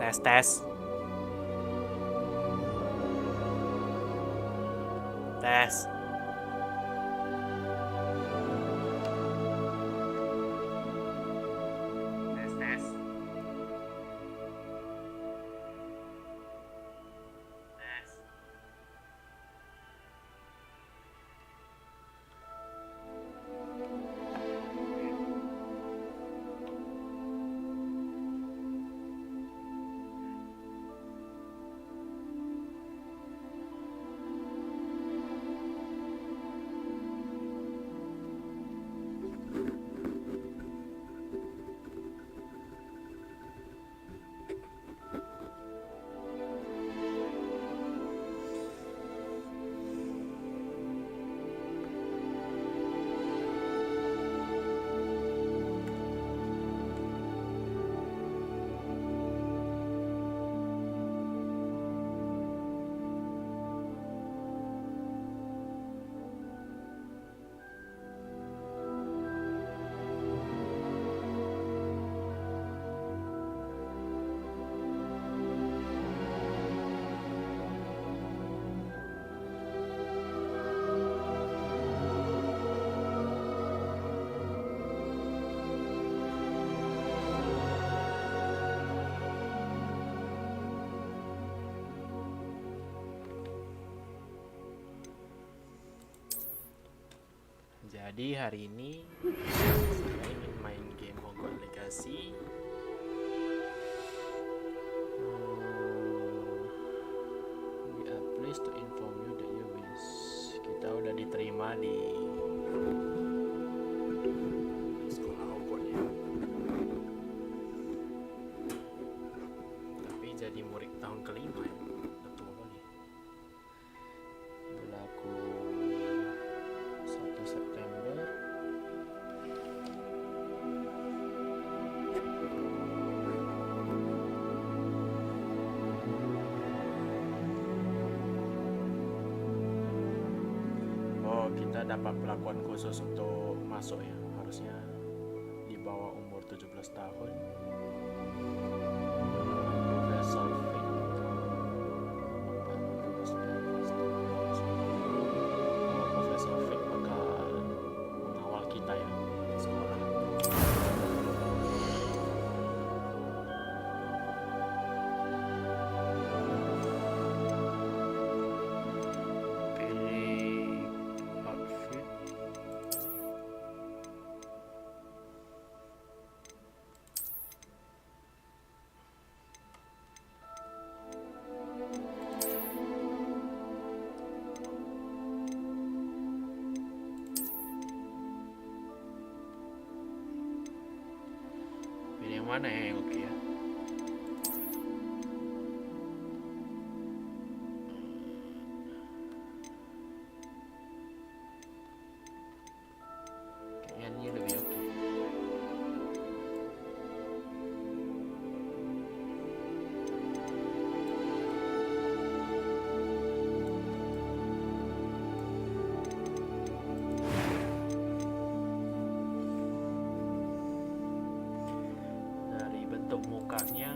Tes tes tes. Tes tes. Tes. Jadi hari ini saya ingin main game Hogward Legacy. We are pleased to inform you that you wish. Kita udah diterima di sekolah Hogwarts ya. Tapi jadi murid tahun kelima ya. Betul kali. Berlaku 1 September. Oh, kita dapat perlakuan khusus untuk masuk ya. Harusnya di bawah umur 17 tahun. Profesor Fink. Profesor Fink bakal mengawal kita ya di sekolah. Pilih outfit. Pilih yang mana ya yang oke ya? Kayaknya ini lebih oke. Dari bentuk mukanya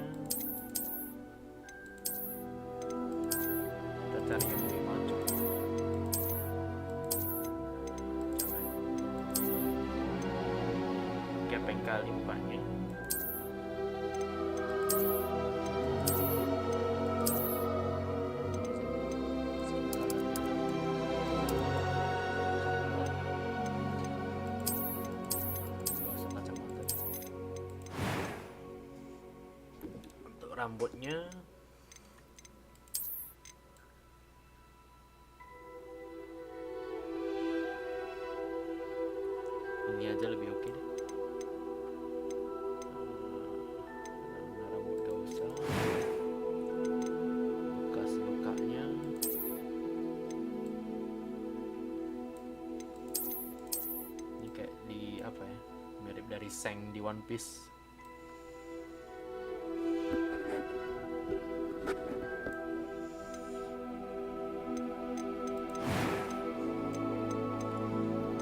kita cari yang lebih maju. Coba ya. Kepeng kali mukanya. Nggak usah kacamata. Untuk rambutnya ini aja lebih oke deh. Warna rambut gak usah. Bekas lukanya ini kayak di apa ya, mirip dari Seng di One Piece.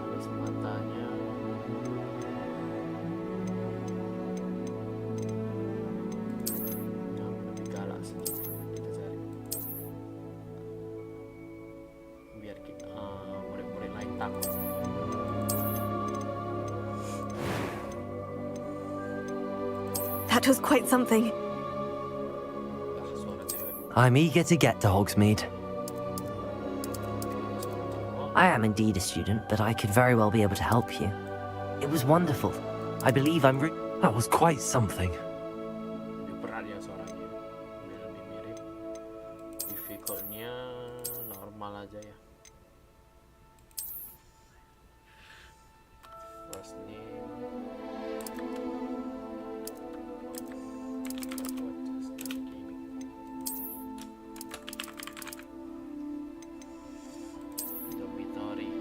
Alis matanya yang lebih takut. That was quite something. Suara cewek. I'm eager to get to Hogsmeade. I am indeed a student, but I could very well be able to help you. It was wonderful. I believe That was quite something. Lebih berat ya suaranya. Lebih mirip. Difficultnya normal aja ya. First name. Dormitory.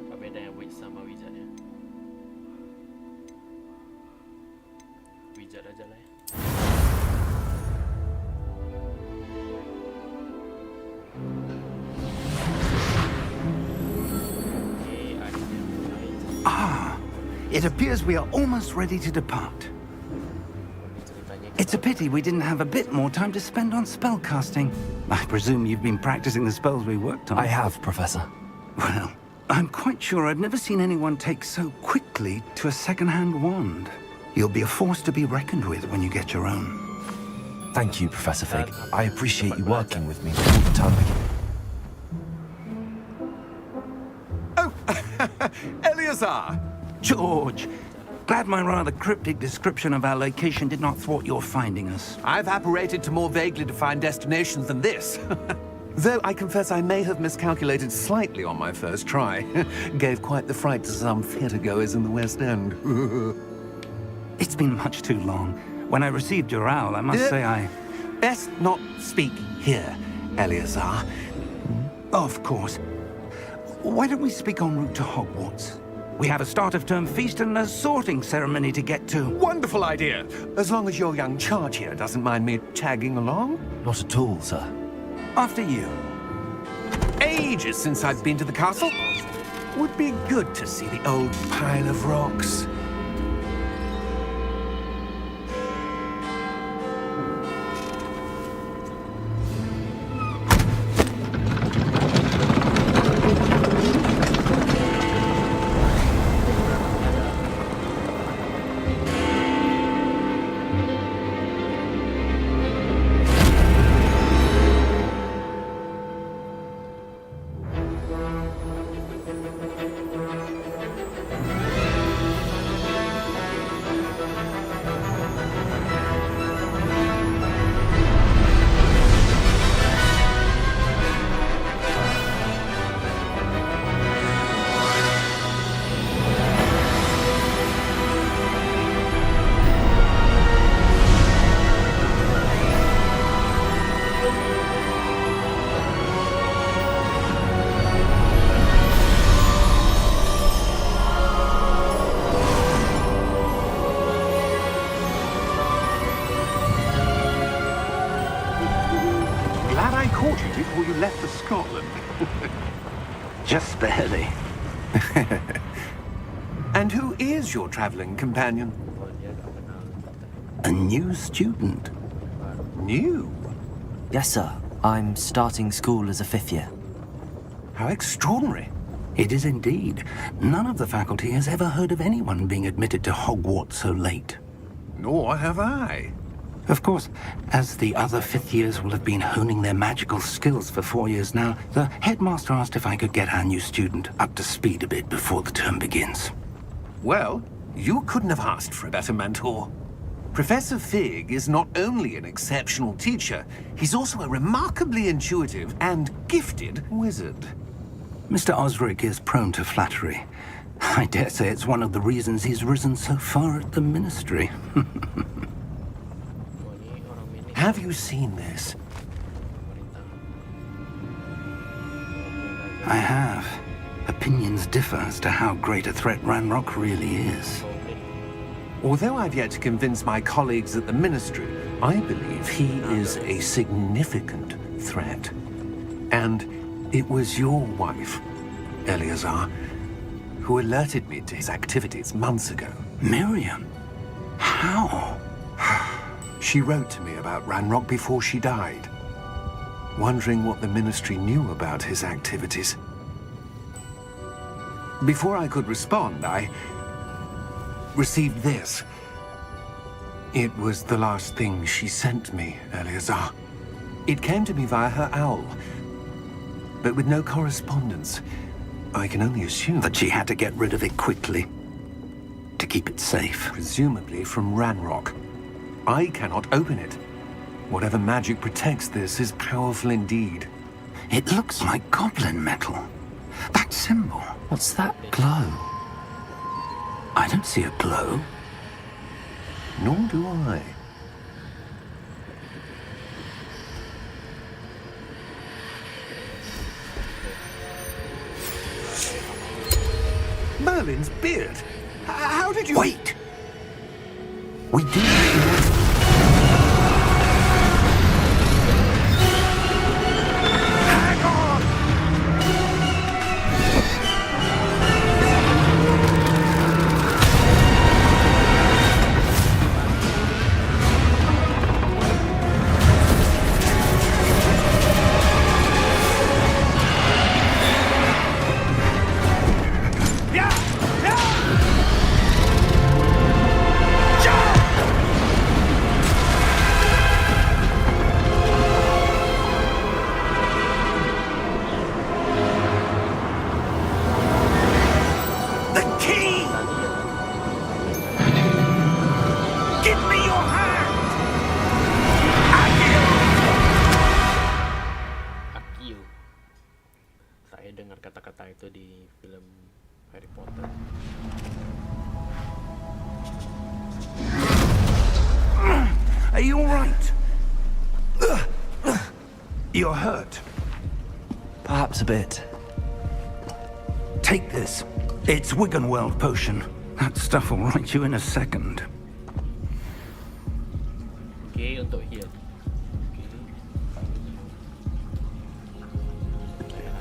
Apa bedanya witch sama wizard ya? Wizard aja lah ya. It appears we are almost ready to depart. It's a pity we didn't have a bit more time to spend on spellcasting. I presume you've been practicing the spells we worked on. I have, Professor. Well, I'm quite sure I've never seen anyone take so quickly to a second-hand wand. You'll be a force to be reckoned with when you get your own. Thank you, Professor Fig. I appreciate you working with me all the time. Oh, Eleazar! George, glad my rather cryptic description of our location did not thwart your finding us. I've apparated to more vaguely defined destinations than this. Though I confess I may have miscalculated slightly on my first try. Gave quite the fright to some theatre-goers in the West End. It's been much too long. When I received your owl, I must say I... Best not speak here, Eleazar. Of course. Why don't we speak en route to Hogwarts? We have a start-of-term feast and a sorting ceremony to get to. Wonderful idea! As long as your young charge here doesn't mind me tagging along. Not at all, sir. After you. Ages since I've been to the castle. Would be good to see the old pile of rocks. Before you left for Scotland. Just barely. And who is your traveling companion? A new student. New? Yes, sir. I'm starting school as a 5th year. How extraordinary. It is indeed. None of the faculty has ever heard of anyone being admitted to Hogwarts so late. Nor have I. Of course, as the other 5th years will have been honing their magical skills for 4 years now, the headmaster asked if I could get our new student up to speed a bit before the term begins. Well, you couldn't have asked for a better mentor. Professor Fig is not only an exceptional teacher, he's also a remarkably intuitive and gifted wizard. Mr. Osric is prone to flattery. I dare say it's one of the reasons he's risen so far at the ministry. Have you seen this? I have. Opinions differ as to how great a threat Ranrock really is. Although I've yet to convince my colleagues at the Ministry, I believe he is a significant threat. And it was your wife, Eleazar, who alerted me to his activities months ago. Miriam? How? She wrote to me about Ranrock before she died. wondering what the Ministry knew about his activities. Before I could respond, I received this. It was the last thing she sent me, Eleazar. It came to me via her owl, but with no correspondence. I can only assume That she had to get rid of it quickly to keep it safe. presumably from Ranrock. I cannot open it. Whatever magic protects this is powerful indeed. It looks like goblin metal. That symbol. What's that glow? I don't see a glow. Nor do I. Merlin's beard! How did you... Wait! We do... Hang on! The key! Give me your hand! Akio. Saya dengar kata-kata itu di film Harry Potter. Are you all right? You're hurt. Perhaps a bit. Take this. It's Wiggenweld potion. That stuff will right you in a second. Oke, untuk heal.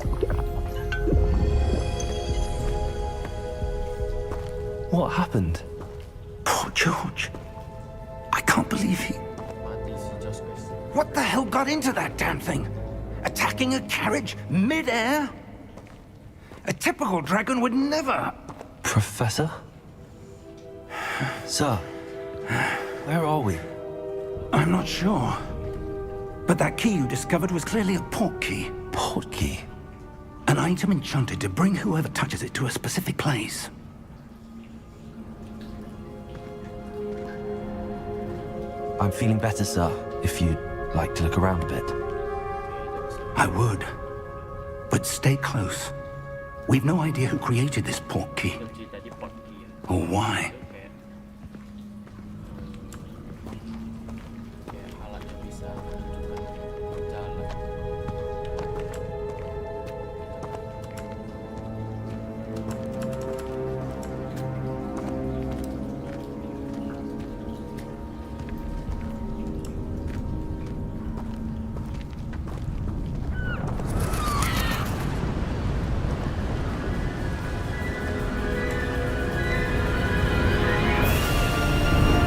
Oke. What happened? Poor George. I can't believe he... Mati si Josh, guys. What the hell got into that damn thing? Attacking a carriage mid-air? A typical dragon would never... Professor? Sir, where are we? I'm not sure. But that key you discovered was clearly a port key. Port key? An item enchanted to bring whoever touches it to a specific place. I'm feeling better, sir, if you'd like to look around a bit. I would. But stay close. We've no idea who created this port key, Film cerita di port key ya. or why. Kayak alat yang bisa menunjukkan jalan.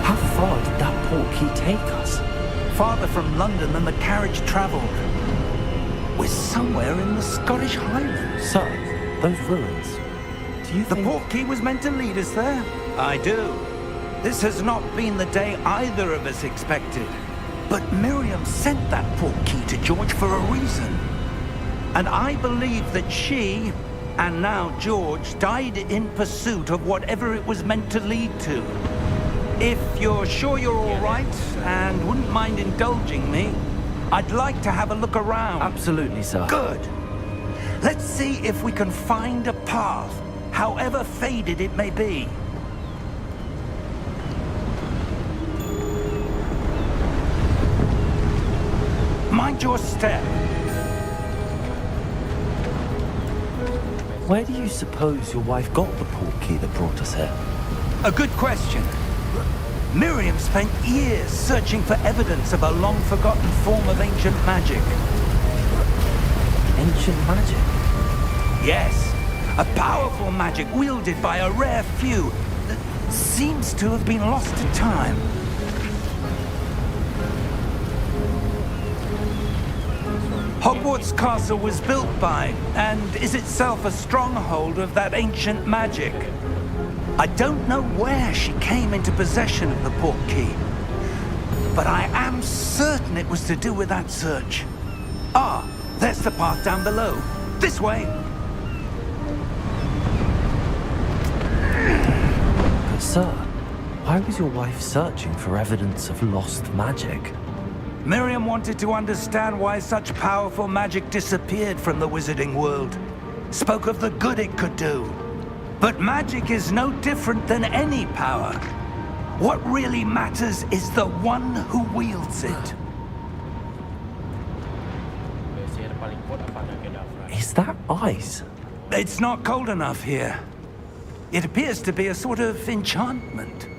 How far did that port key take us? Farther from London than the carriage travelled. We're somewhere in the Scottish Highlands. Sir, those ruins. Do you The think... port key was meant to lead us there? I do. This has not been the day either of us expected. But Miriam sent that port key to George for a reason. And I believe that she, and now George, died in pursuit of whatever it was meant to lead to. If you're sure you're all right and wouldn't mind indulging me, I'd like to have a look around. Absolutely, sir. Good. Let's see if we can find a path, however faded it may be. Mind your step. Where do you suppose your wife got the port key that brought us here? A good question. Miriam spent years searching for evidence of a long-forgotten form of ancient magic. Ancient magic? Yes, a powerful magic wielded by a rare few that seems to have been lost to time. Hogwarts Castle was built by, and is itself a stronghold of that ancient magic. I don't know where she came into possession of the portkey, but I am certain it was to do with that search. Ah, there's the path down below. This way. But sir, why was your wife searching for evidence of lost magic? Miriam wanted to understand why such powerful magic disappeared from the wizarding world. Spoke of the good it could do. But magic is no different than any power. What really matters is the one who wields it. Sihir paling kuat apa Kedavra? Is that ice? It's not cold enough here. It appears to be a sort of enchantment.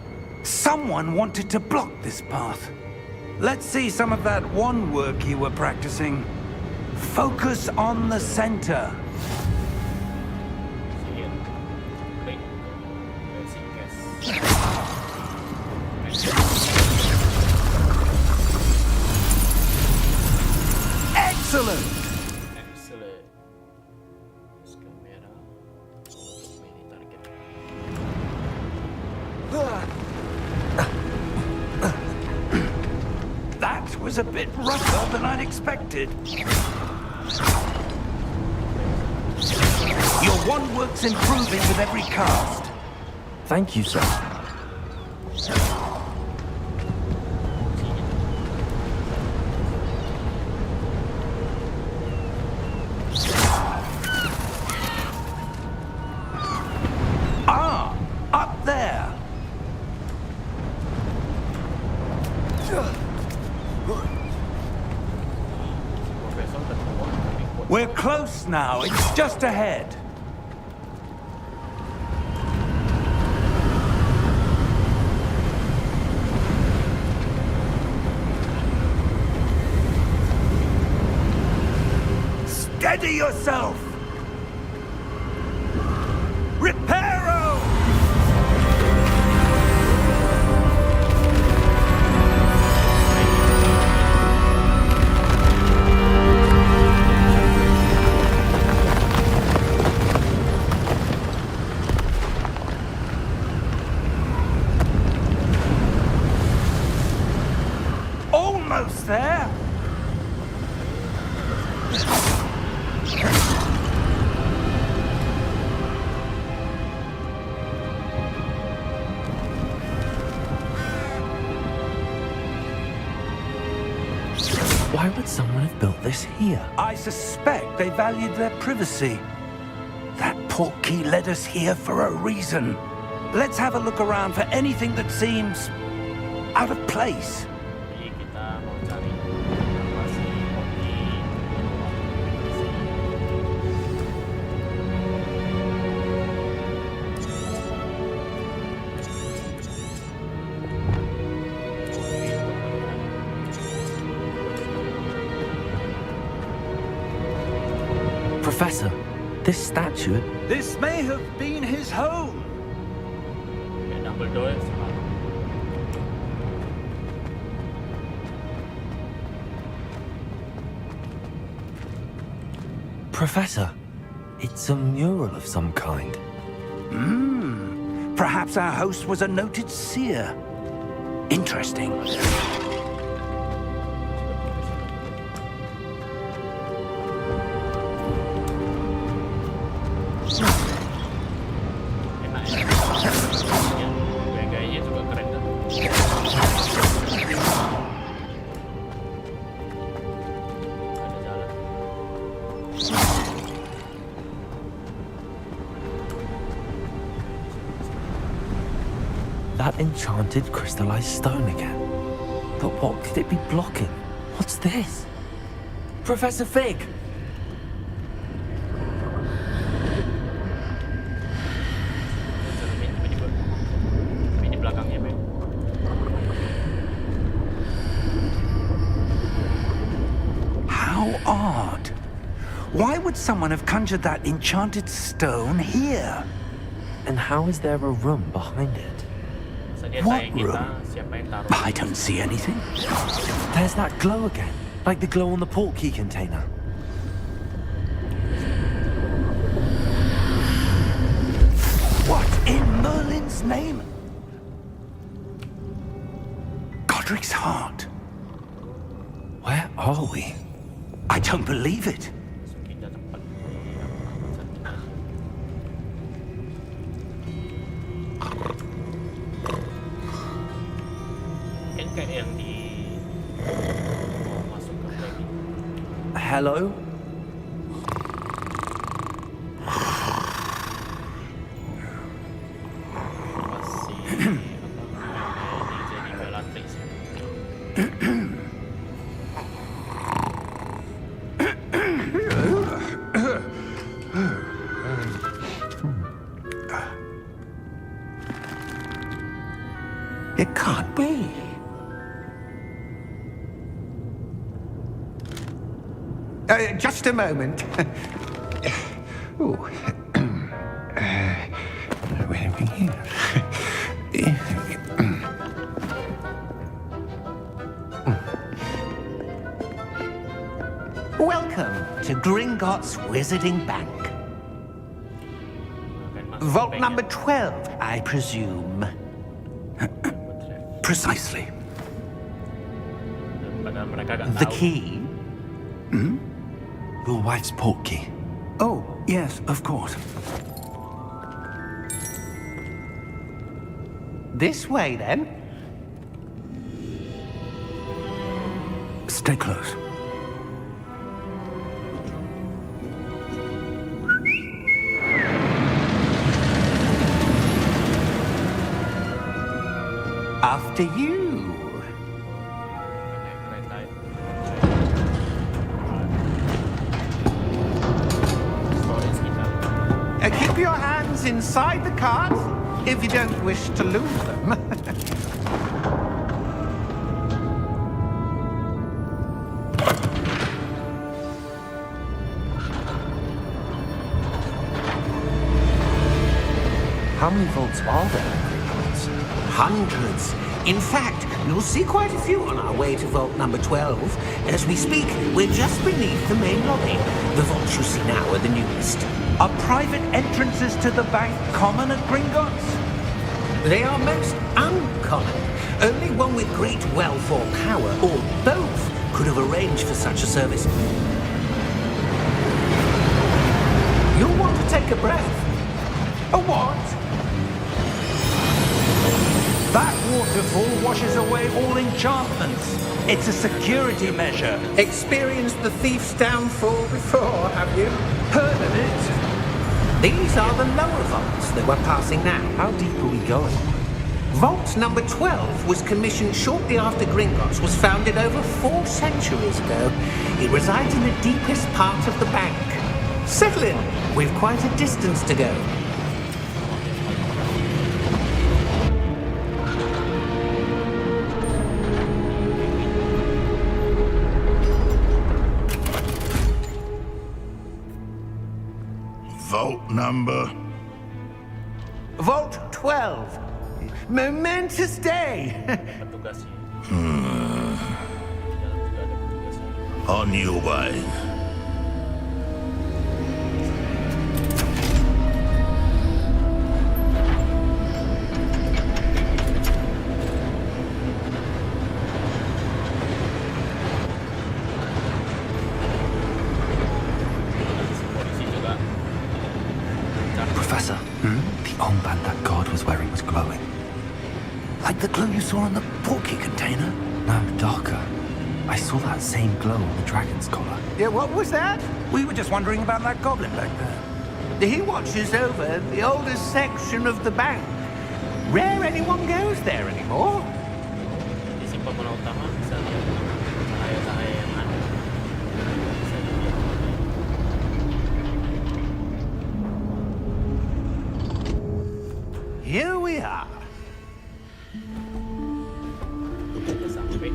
Someone wanted to block this path. Let's see some of that wand work you were practicing. Focus on the center. Sihir. Klik. Basic cast. Excellent! Excellent. Terus kamera. Ini target. That was a bit rougher than I'd expected. Your wand work's improving with every cast. Thank you, sir. Ah, up there. Profesor terkuat tapi kuat. We're close now. It's just ahead. Steady yourself. Reparo! Almost there. Why would someone have built this here? I suspect they valued their privacy. That portkey led us here for a reason. Let's have a look around for anything that seems out of place. Jadi kita mau cari apa sih hoki. Professor, this statue... This may have been his home. Ya Dumbledore selalu. Professor, it's a mural of some kind. Perhaps our host was a noted seer. Interesting. Enak ya. Gaya-gayanya juga keren tuh. Ada jalan. That enchanted crystallized stone again. But what could it be blocking? What's this? Professor Fig! Cermin tapi di belakangnya Ben. How odd. Why would someone have conjured that enchanted stone here? And how is there a room behind it? Masa dia What tanya kita room? siapa yang taruh. I don't see anything. There's that glow again, like the glow on the portkey container. In Merlin's name? Godric's heart. Where are we? I don't believe it. So kita tempat kan kayak yang di mau masuk ke lagi. Hello? Masih apa jadi Bellatrix. It can't be. Just a moment. Ooh. Where are we here? Welcome to Gringotts Wizarding Bank. Akan masuk Vault ke number banknya. 12, I presume. Precisely. Padahal mereka gak The tahu. key? Your wife's portkey. Oh, yes, of course. This way, then. Stay close. After you. Naik kereta itu. Storage kita. Keep your hands inside the cart if you don't wish to lose them. How many vaults are there in Gringotts? Hundreds. In fact, you'll see quite a few on our way to vault number 12. As we speak, we're just beneath the main lobby. The vaults you see now are the newest. Are private entrances to the bank common at Gringotts? They are most uncommon. Only one with great wealth or power, or both, could have arranged for such a service. You'll want to take a breath. A what? That waterfall washes away all enchantments. It's a security measure. Experienced the thief's downfall before, have you? Heard of it? These are the lower vaults that we're passing now. How deep are we going? Vault number 12 was commissioned shortly after Gringotts was founded over 4 centuries ago. It resides in the deepest part of the bank. Settle in. We've quite a distance to go. Vault number. Vault 12. Momentous day. Petugasnya. Di dalam juga ada petugasnya. On your way. Polisi juga. Professor, the armband that guard was wearing was glowing. Like the glow you saw on the portkey container? No, darker. I saw that same glow on the dragon's collar. Yeah, what was that? We were just wondering about that goblin back there. He watches over the oldest section of the bank. Rare anyone goes there anymore. Di si pemenang utama bisa lihat cahaya-cahaya yang ada. Bisa dilihat. Here we are. Udah sampai.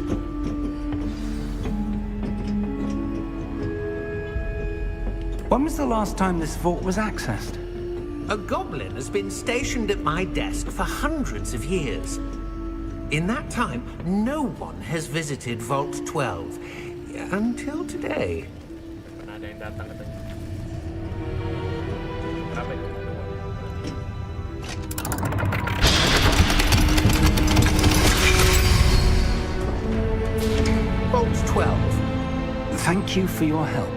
When was the last time this vault was accessed? A goblin has been stationed at my desk for hundreds of years. In that time, no one has visited Vault 12. Until today. Pernah ada yang datang katanya. Berapa itu? Thank you for your help.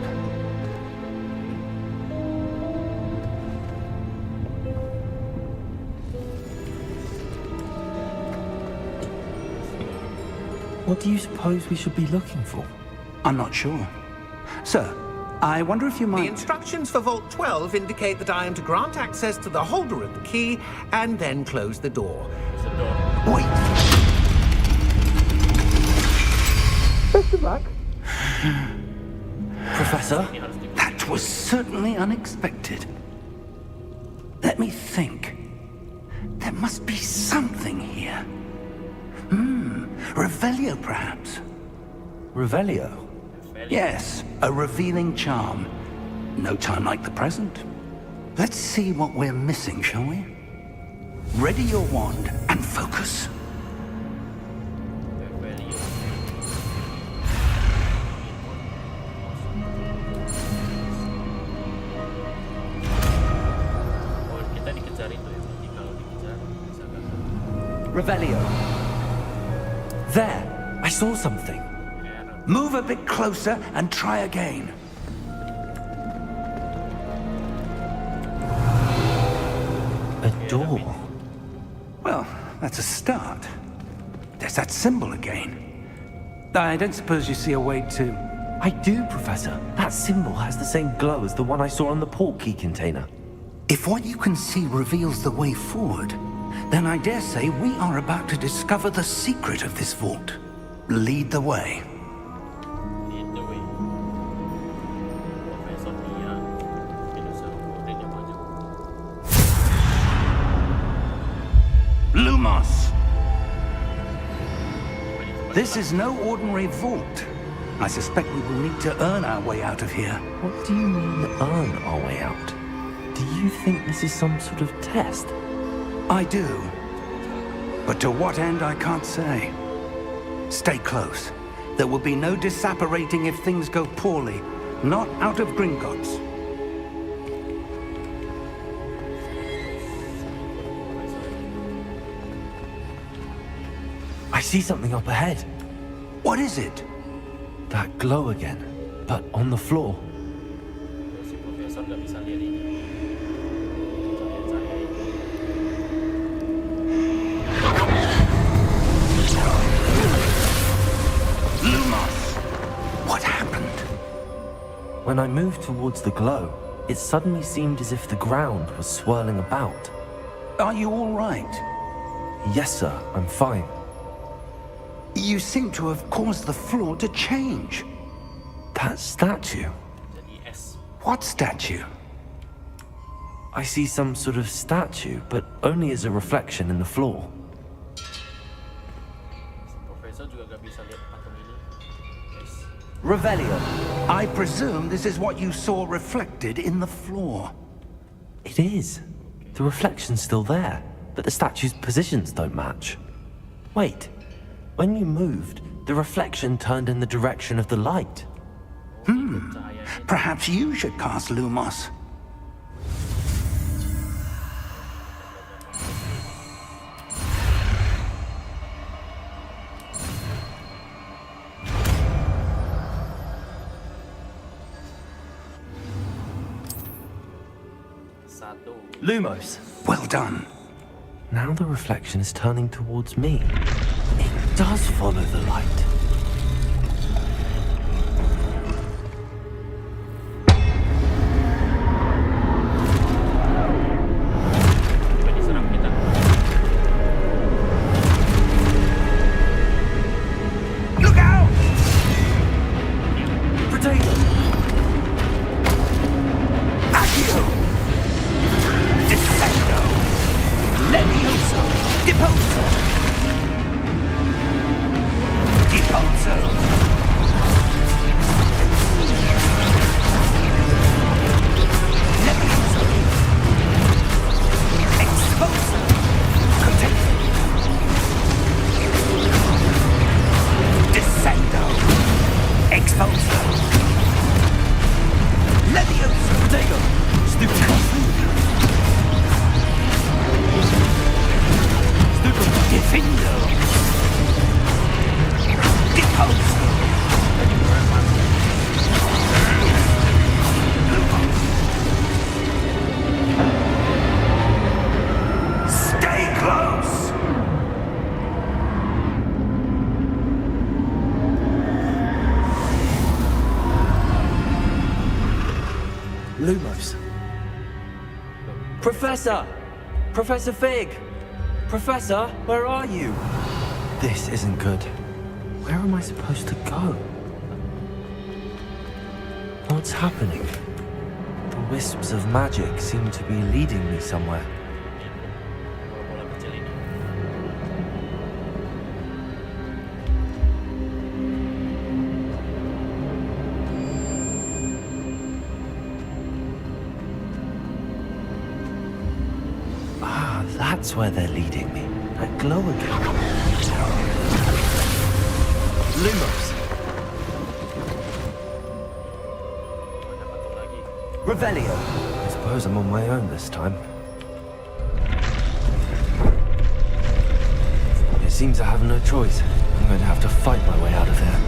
What do you suppose we should be looking for? I'm not sure. Sir, I wonder if you The might... instructions for Vault 12 indicate that I am to grant access to the holder of the key and then close the door. Close the door. Wait! Professor? Ini harus dibuka. That was certainly unexpected. Let me think. There must be something here. Revelio, perhaps? Revelio? Yes, a revealing charm. No time like the present. Let's see what we're missing, shall we? Ready your wand and focus. Value. Oh, kita dikejar itu ya. Nanti kalau dikejar bisa gagal. Revelio. There! I saw something. Move a bit closer and try again. A door. Well, that's a start. There's that symbol again. I don't suppose you see a way to... I do, Professor. That symbol has the same glow as the one I saw on the port key container. If what you can see reveals the way forward, then I dare say we are about to discover the secret of this vault. Lead the way. Lead the way. Profesor Mia. Indonesia muridnya maju. Lumos! This is no ordinary vault. I suspect we will need to earn our way out of here. What do you mean, earn our way out? Do you think this is some sort of test? I do. But to what end, I can't say. Stay close. There will be no disapparating if things go poorly. Not out of Gringotts. I see something up ahead. What is it? That glow again, but on the floor. Si profesor nggak bisa lihat ini. Cahaya-cahaya ini. Lumos! What happened? When I moved towards the glow, it suddenly seemed as if the ground was swirling about. Are you all right? Yes, sir, I'm fine. You seem to have caused the floor to change. That statue. Jadi es. What statue? I see some sort of statue, but only as a reflection in the floor. Si profesor juga nggak bisa lihat patung ini. Guys. Revelio. I presume this is what you saw reflected in the floor. It is. The reflection's still there, but the statue's positions don't match. Wait. When you moved, the reflection turned in the direction of the light. Cahaya ini. Perhaps you should cast Lumos. Satu. Lumos. Well done. Now the reflection is turning towards me. It does follow the light. Coba diserang kita. Look out! Potato! Accio! Descendo! Levioso! Deposo! Deposo! Levioso! Exposo! Contento! Descendo! Exposo! Levioso! Potato! Stupid! Stupid! Defendo! Professor! Professor Fig! Professor, where are you? This isn't good. Where am I supposed to go? What's happening? The wisps of magic seem to be leading me somewhere. Bola kecil ini. Ah, that's where they're leading me. That glow again. Lumos! Ada patung lagi. Revelio! I suppose I'm on my own this time. It seems I have no choice. I'm going to have to fight my way out of here.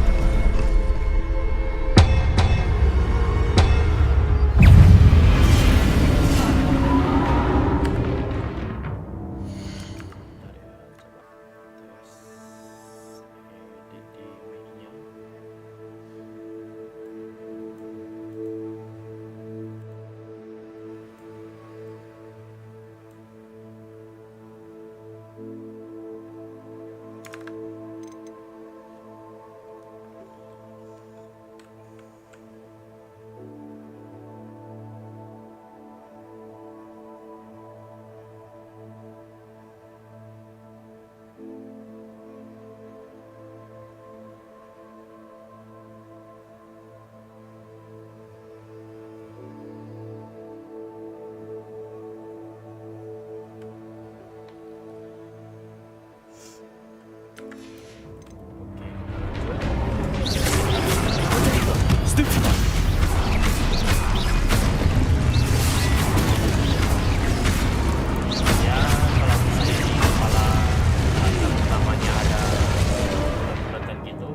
Edit di mininya. Ya, kalau misalnya di kepala karakter utamanya ada bulat-bulatan gitu,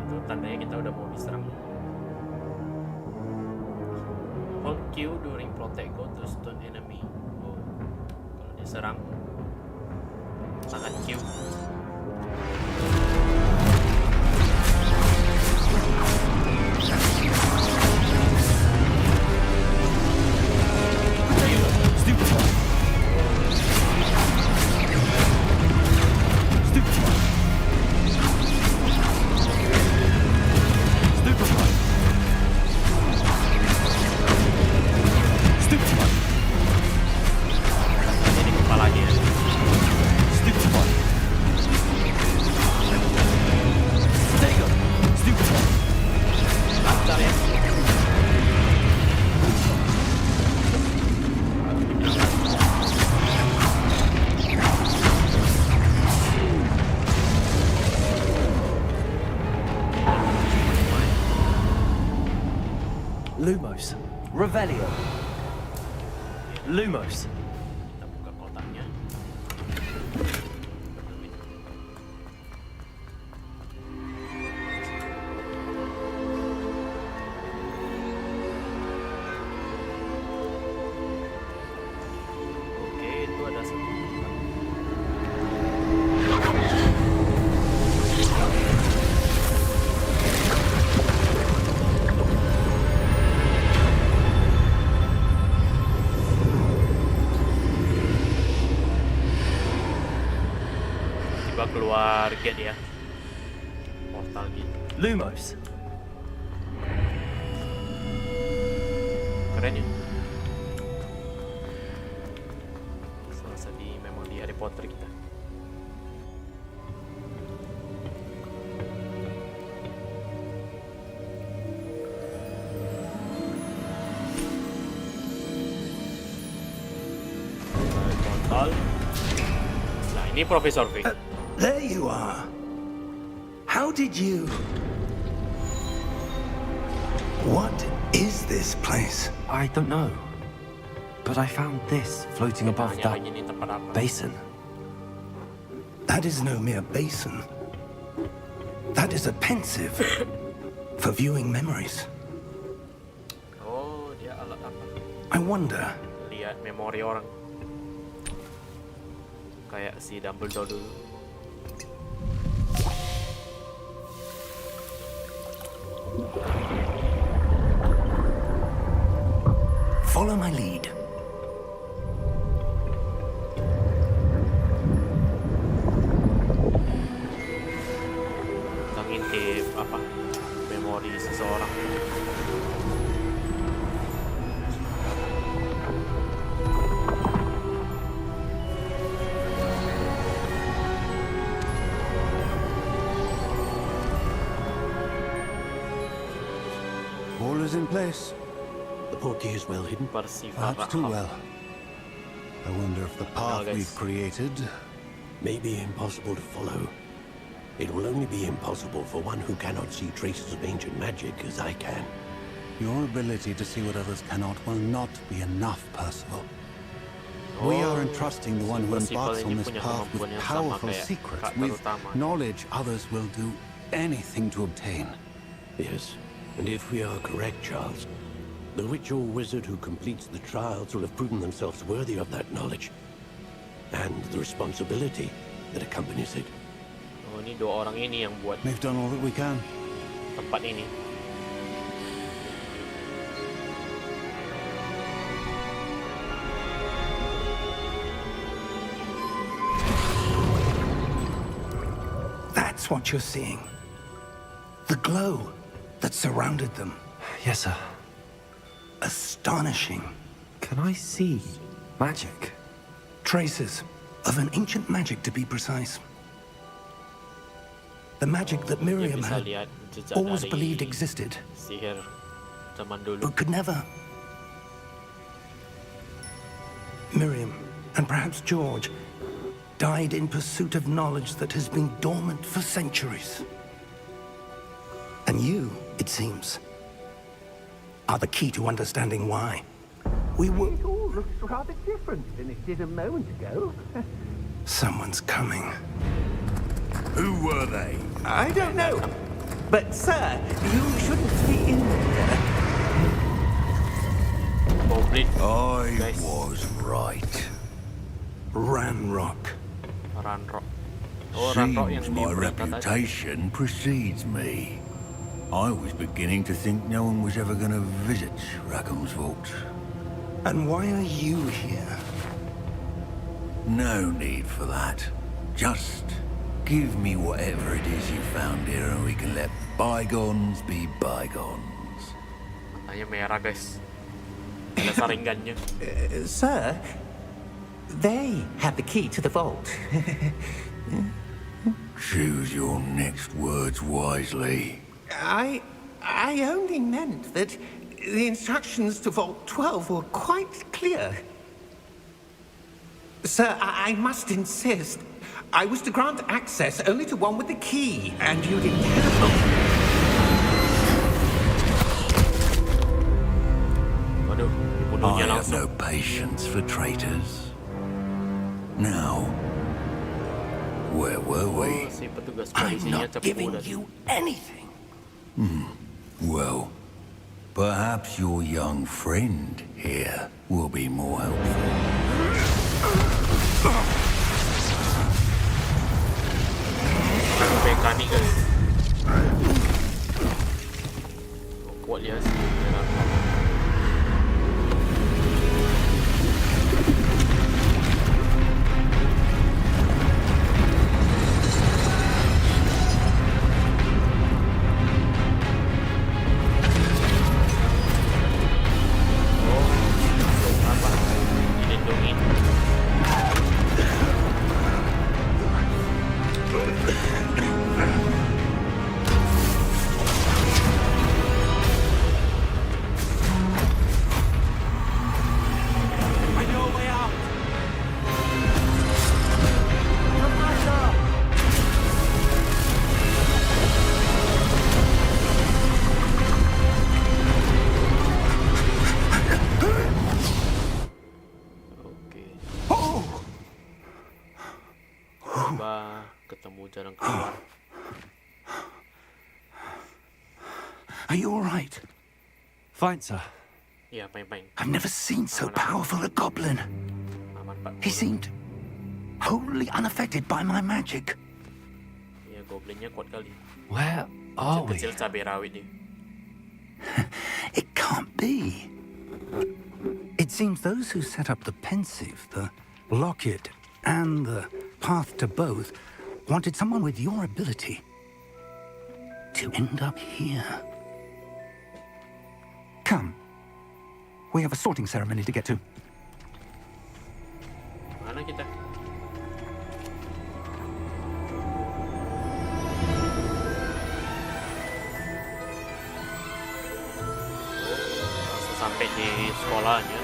itu tandanya kita udah mau diserang. Hold Q during protect go to stun enemy. Oh, kalau diserang tangan Q. Ini kepalanya. Lancar ya. Lumos. Revelio. Lumos. Kita buka kotaknya. Oke, itu ada satu. Tiba keluar gate ya. Portal gitu. Lumos. Keren ya. Serasa memang di Harry Potter kita. Portal. Nah, ini Profesor Vic. There you are. How did you... What is this place? I don't know. But I found this floating above Tanya that lagi nih tempat apa? basin. That is no mere basin. That is a pensive for viewing memories. Oh, dia alat apa? I wonder, Lihat memori orang. Kayak si Dumbledore dulu. follow my lead. in place. The portkey is well hidden. Perhaps too well. I wonder if the path guys. we've created... May be impossible to follow. It will only be impossible for one who cannot see traces of ancient magic as I can. Your ability to see what others cannot will not be enough, Percival. We are entrusting the one who embarks on this path with powerful secrets, with knowledge others will do anything to obtain. Yes, and if we are correct, Charles, the witch or wizard who completes the trials will have proven themselves worthy of that knowledge. And the responsibility that accompanies it. Oh, ini dua orang ini yang buat We've done all that we can. tempat ini. That's what you're seeing. The glow that surrounded them. Yes, sir. Astonishing. Can I see magic? Traces of an ancient magic, to be precise. The magic that Dia Miriam bisa had lihat jejak always dari believed existed, sihir zaman dulu. but could never. Miriam, and perhaps George, died in pursuit of knowledge that has been dormant for centuries. And you, it seems, are the key to understanding why. We were... It all looks rather different than it did a moment ago. Someone's coming. Who were they? I don't know. But, sir, you shouldn't be in there. Goblin. I Guys. was right. Ranrock. Ranrock. Oh, Ranrock yang Seems my diberangkat tadi. reputation precedes me. I was beginning to think no one was ever going to visit Rackham's vault. And why are you here? No need for that. Just give me whatever it is you found here and we can let bygones be bygones. Matanya merah, guys. Ada saringannya. Sir, they have the key to the vault. Choose your next words wisely. I only meant that the instructions to Vault 12 were quite clear. Sir, I must insist. I was to grant access only to one with the key, and you didn't have... Waduh, dibunuhnya I have langsung. no patience for traitors. Now, where were Oh, we? si petugas I'm polisinya not cepu giving dan you anything. Well, perhaps your young friend here will be more helpful. mekanik, guys. Oh, kuat dia si Ranrock. Coba ketemu jalan keluar. Are you all right? Fine, sir. Iya, main-main. I've never seen so powerful a goblin. Aman, Pak. He seemed wholly unaffected by my magic. Iya, goblinnya kuat kali. Where are we? Kecil cabai rawit dia. It can't be. It seems those who set up the pensive, the locket, and the path to both wanted someone with your ability to end up here. Come. We have a sorting ceremony to get to. Mana kita? sekolahnya.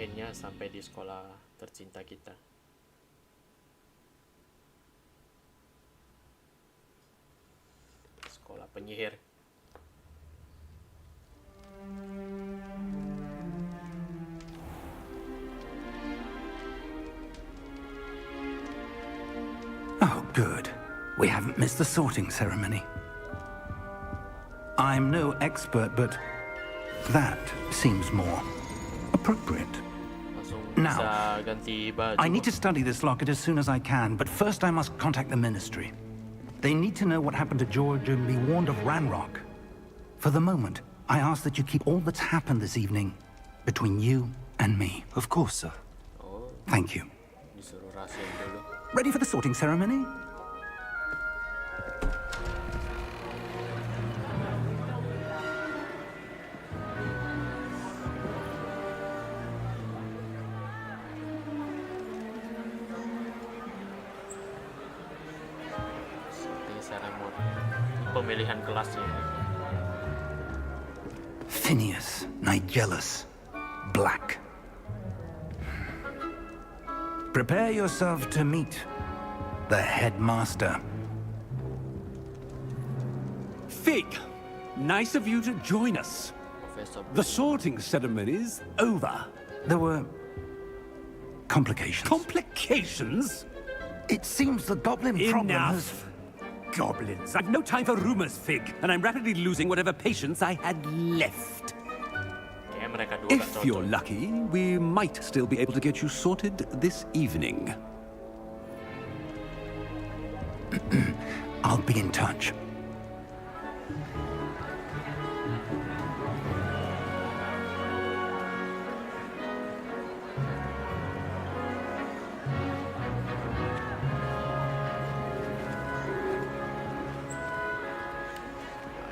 Akhirnya sampai di sekolah tercinta kita. Sekolah penyihir. Oh, good. We haven't missed the sorting ceremony. I'm no expert, but that seems more appropriate. Now, I need to study this locket as soon as I can, but first I must contact the Ministry. They need to know what happened to George and be warned of Ranrock. For the moment, I ask that you keep all that's happened this evening between you and me. Of course, sir. Thank you. Ready for the sorting ceremony? Pemilihan kelasnya. Phineas, Nigellus, Black. Prepare yourself to meet the headmaster. Fig, nice of you to join us. The sorting ceremony's over. There were complications. Complications? It seems the goblin problem has... Enough! Goblins. I've no time for rumors, Fig, and I'm rapidly losing whatever patience I had left. If you're lucky, we might still be able to get you sorted this evening. I'll be in touch.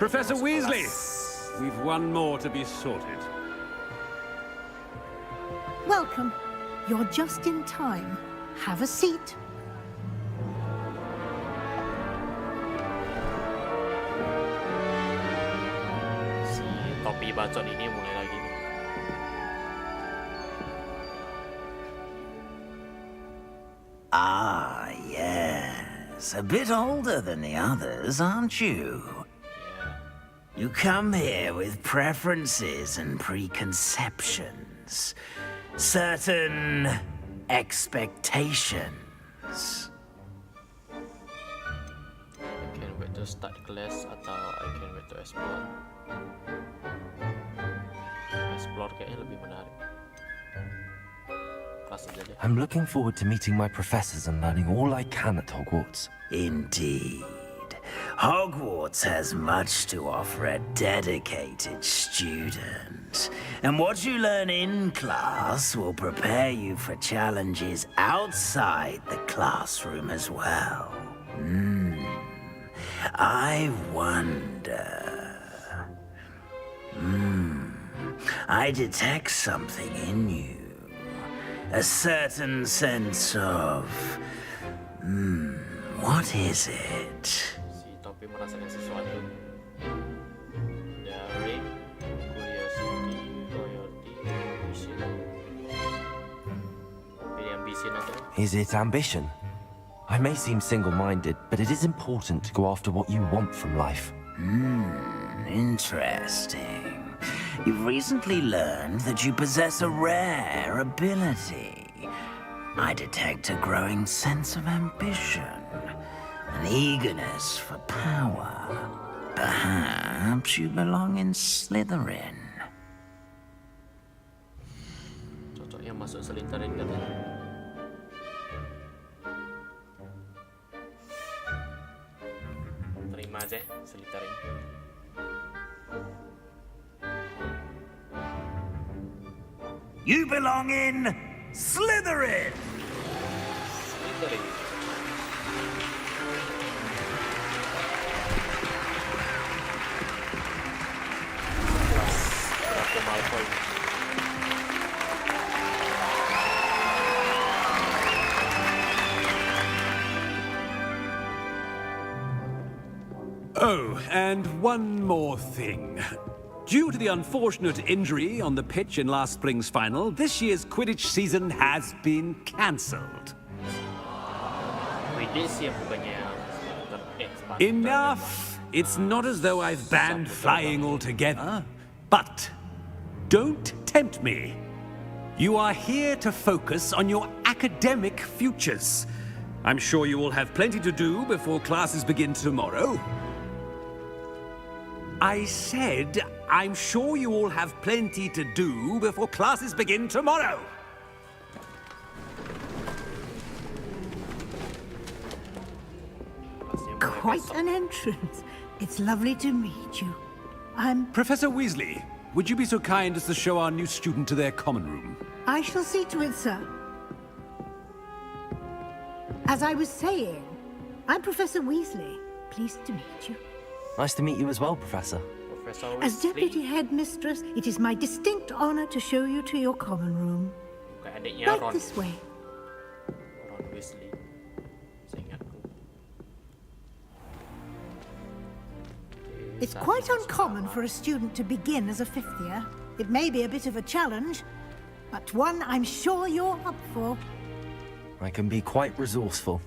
Professor Weasley, we've one more to be sorted. Welcome. You're just in time. Have a seat. Si topi bacot ini mulai lagi. Ah, yes. A bit older than the others, aren't you? You come here with preferences and preconceptions. Certain expectations. I can't wait to start class atau I can't wait to explore. Explore kayaknya lebih menarik. Kelas aja deh. I'm looking forward to meeting my professors and learning all I can at Hogwarts. Indeed. Hogwarts has much to offer a dedicated student. And what you learn in class will prepare you for challenges outside the classroom as well. I wonder... I detect something in you. A certain sense of... what is it? Tapi merasakan sesuatu. Daring, curiosity, loyalty, ambition. Pilih ambition atau? Is it ambition? I may seem single-minded, but it is important to go after what you want from life. Interesting. You've recently learned that you possess a rare ability. I detect a growing sense of ambition. An eagerness for power. Perhaps you belong in Slytherin. Cocoknya masuk Slytherin katanya. Sumimasen, Slytherin. You belong in Slytherin! Slytherin. Draco Malfoy. Oh, and one more thing. Due to the unfortunate injury on the pitch in last spring's final, this year's Quidditch season has been cancelled. Enough! It's not as though I've banned flying altogether, but don't tempt me. You are here to focus on your academic futures. I'm sure you will have plenty to do before classes begin tomorrow. I said, I'm sure you all have plenty to do before classes begin tomorrow. Quite an entrance. It's lovely to meet you. I'm... Professor Weasley, would you be so kind as to show our new student to their common room? I shall see to it, sir. As I was saying, I'm Professor Weasley. Pleased to meet you. Nice to meet you as well, Professor. As Deputy Headmistress, it is my distinct honor to show you to your common room. Right this way. Ron Weasley. Seingatku. It's quite uncommon for a student to begin as a fifth year. It may be a bit of a challenge, but one I'm sure you're up for. I can be quite resourceful.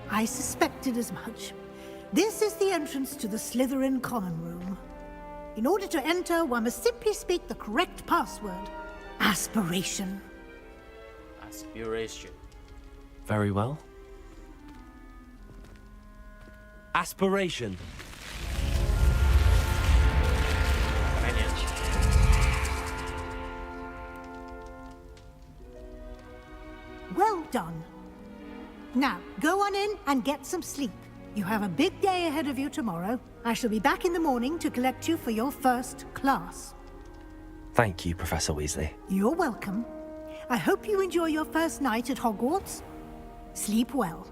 I suspected as much. This is the entrance to the Slytherin common room. In order to enter, one must simply speak the correct password. Aspiration. Aspiration. Very well. Aspiration. Well done. Now, go on in and get some sleep. You have a big day ahead of you tomorrow. I shall be back in the morning to collect you for your first class. Thank you, Professor Weasley. You're welcome. I hope you enjoy your first night at Hogwarts. Sleep well.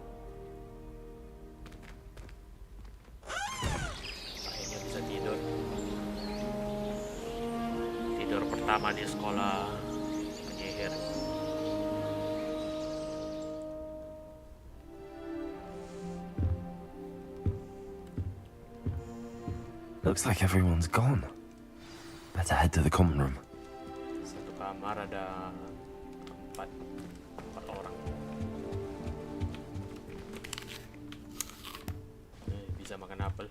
Akhirnya bisa tidur. Tidur pertama di sekolah penyihir. Looks like everyone's gone. Better head to the common room. Satu kamar ada empat orang. Bisa makan apel.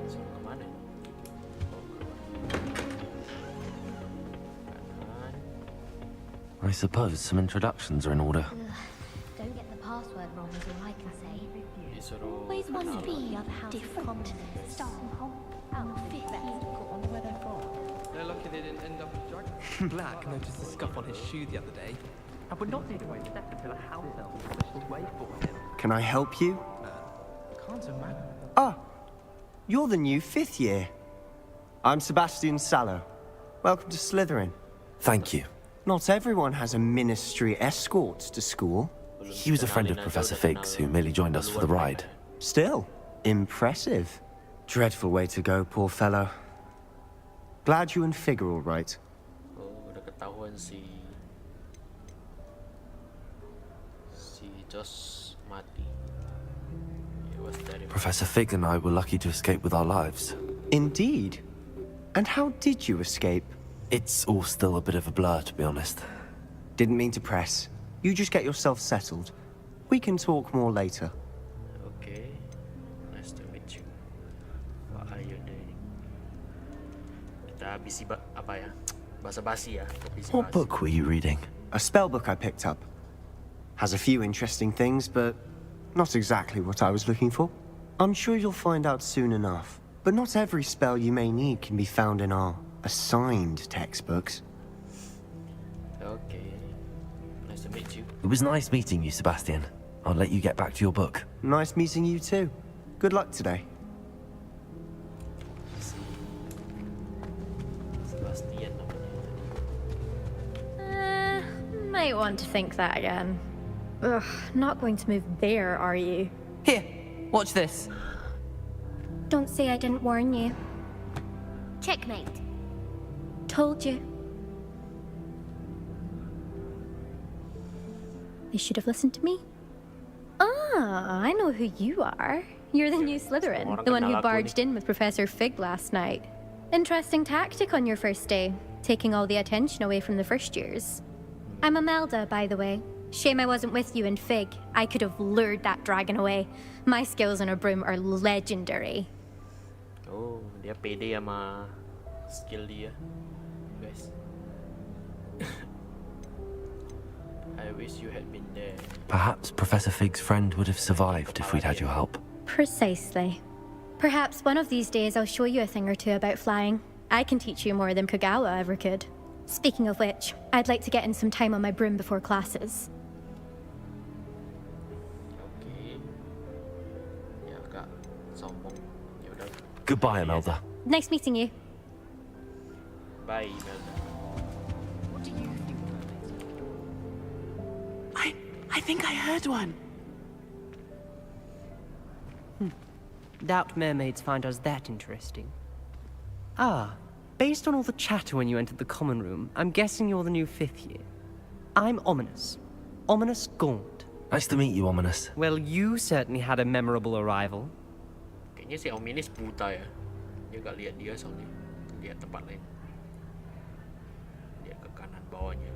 So, kemana? Kanan. I suppose some introductions are in order. Don't get the password wrong, as you like to say. Disuruh Always want to be different. Start They're lucky they didn't end up as drug. Black noticed the scuff on his shoe the other day. I would not need to step until a house elf pushed his way for him. Can I help you? Can't imagine. Ah, you're the new fifth year. I'm Sebastian Sallow. Welcome to Slytherin. Thank you. Not everyone has a ministry escort to school. He was a friend of Professor Fig's who merely joined us for the ride. Still, impressive. Dreadful way to go, poor fellow. Glad you and Fig are all right. Oh, udah ketahuan si Josh mati. It was very Professor Fig and I were lucky to escape with our lives. Indeed. And how did you escape? It's all still a bit of a blur, to be honest. Didn't mean to press. You just get yourself settled. We can talk more later. Okay. Nice to meet you. What are you doing? Kita apa ya? Basa-basi ya. What book were you reading? A spell book I picked up. Has a few interesting things, but not exactly what I was looking for. I'm sure you'll find out soon enough. But not every spell you may need can be found in our assigned textbooks. Okay. Nice to meet you. It was nice meeting you, Sebastian. I'll let you get back to your book. Nice meeting you too. Good luck today. Sebastian namanya. Might want to think that again. Ugh, not going to move there, are you? Here, watch this. Don't say I didn't warn you. Checkmate. Told you. You should have listened to me. Ah, I know who you are. You're the new Slytherin, the one who barged in with Professor Fig last night. Interesting tactic on your first day, taking all the attention away from the first years. I'm Imelda, by the way. Shame I wasn't with you in Fig. I could have lured that dragon away. My skills on a broom are legendary. Oh, dia pede sama skill dia, guys. I wish you had been there. Perhaps Professor Fig's friend would have survived if we'd had your help. Precisely. Perhaps one of these days I'll show you a thing or two about flying. I can teach you more than Kogawa ever could. Speaking of which, I'd like to get in some time on my broom before classes. Okay. Ya agak sombong. Ya udah. Goodbye, Imelda. Nice meeting you. Bye, Imelda. What do you think of mermaids? I think I heard one. Doubt mermaids find us that interesting. Ah, based on all the chatter when you entered the common room, I'm guessing you're the new 5th year. I'm Ominous. Ominous Gaunt. Nice to meet you, Ominous. Well, you certainly had a memorable arrival. Kayaknya si Ominous buta ya. Dia gak lihat dia soalnya. Lihat tempat lain. Lihat ke kanan bawahnya.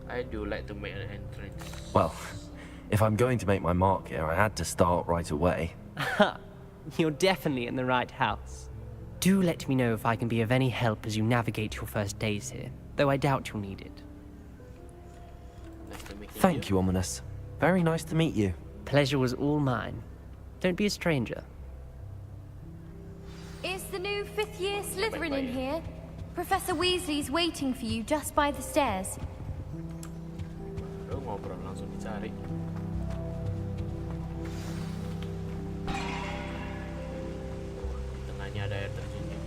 I do like to make an entrance. Well, if I'm going to make my mark here, I had to start right away. You're definitely in the right house. Do let me know if I can be of any help as you navigate your first days here, though I doubt you'll need it. Nice to meet you. Thank you, Ominous. Very nice to meet you. Pleasure was all mine. Don't be a stranger. Is the new 5th year Slytherin in here? Professor Weasley's waiting for you just by the stairs. Baru ngobrol langsung dicari. Di tengahnya ada air terjunnya.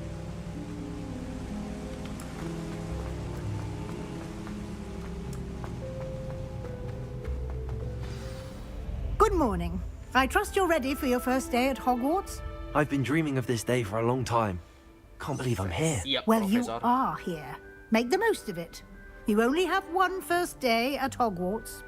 Good morning. I trust you're ready for your first day at Hogwarts? I've been dreaming of this day for a long time. Can't believe I'm here. Yep, Well, Professor. you are here. Make the most of it. You only have one first day at Hogwarts.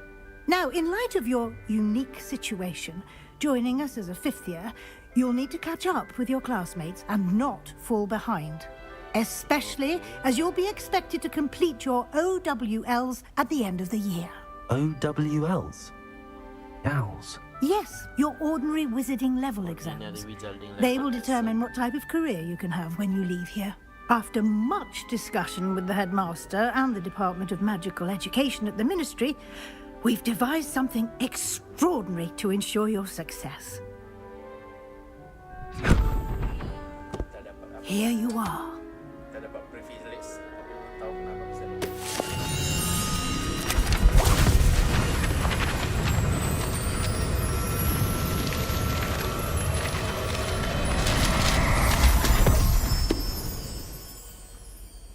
Now, in light of your unique situation, joining us as a 5th year, you'll need to catch up with your classmates and not fall behind. Especially as you'll be expected to complete your OWLs at the end of the year. OWLs? Owls? Yes, your ordinary wizarding level exams. They will determine what type of career you can have when you leave here. After much discussion with the headmaster and the Department of Magical Education at the Ministry, we've devised something extraordinary to ensure your success. Here you are. Kita dapat privilege. Tahu kenapa bisa lupa.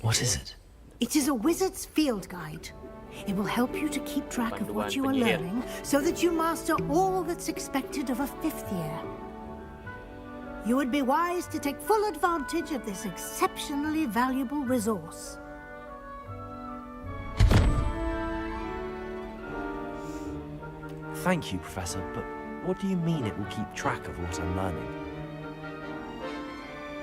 What is it? It is a wizard's field guide. It will help you to keep track of what you are learning so that you master all that's expected of a 5th year. You would be wise to take full advantage of this exceptionally valuable resource. Thank you, Professor, but what do you mean it will keep track of what I'm learning?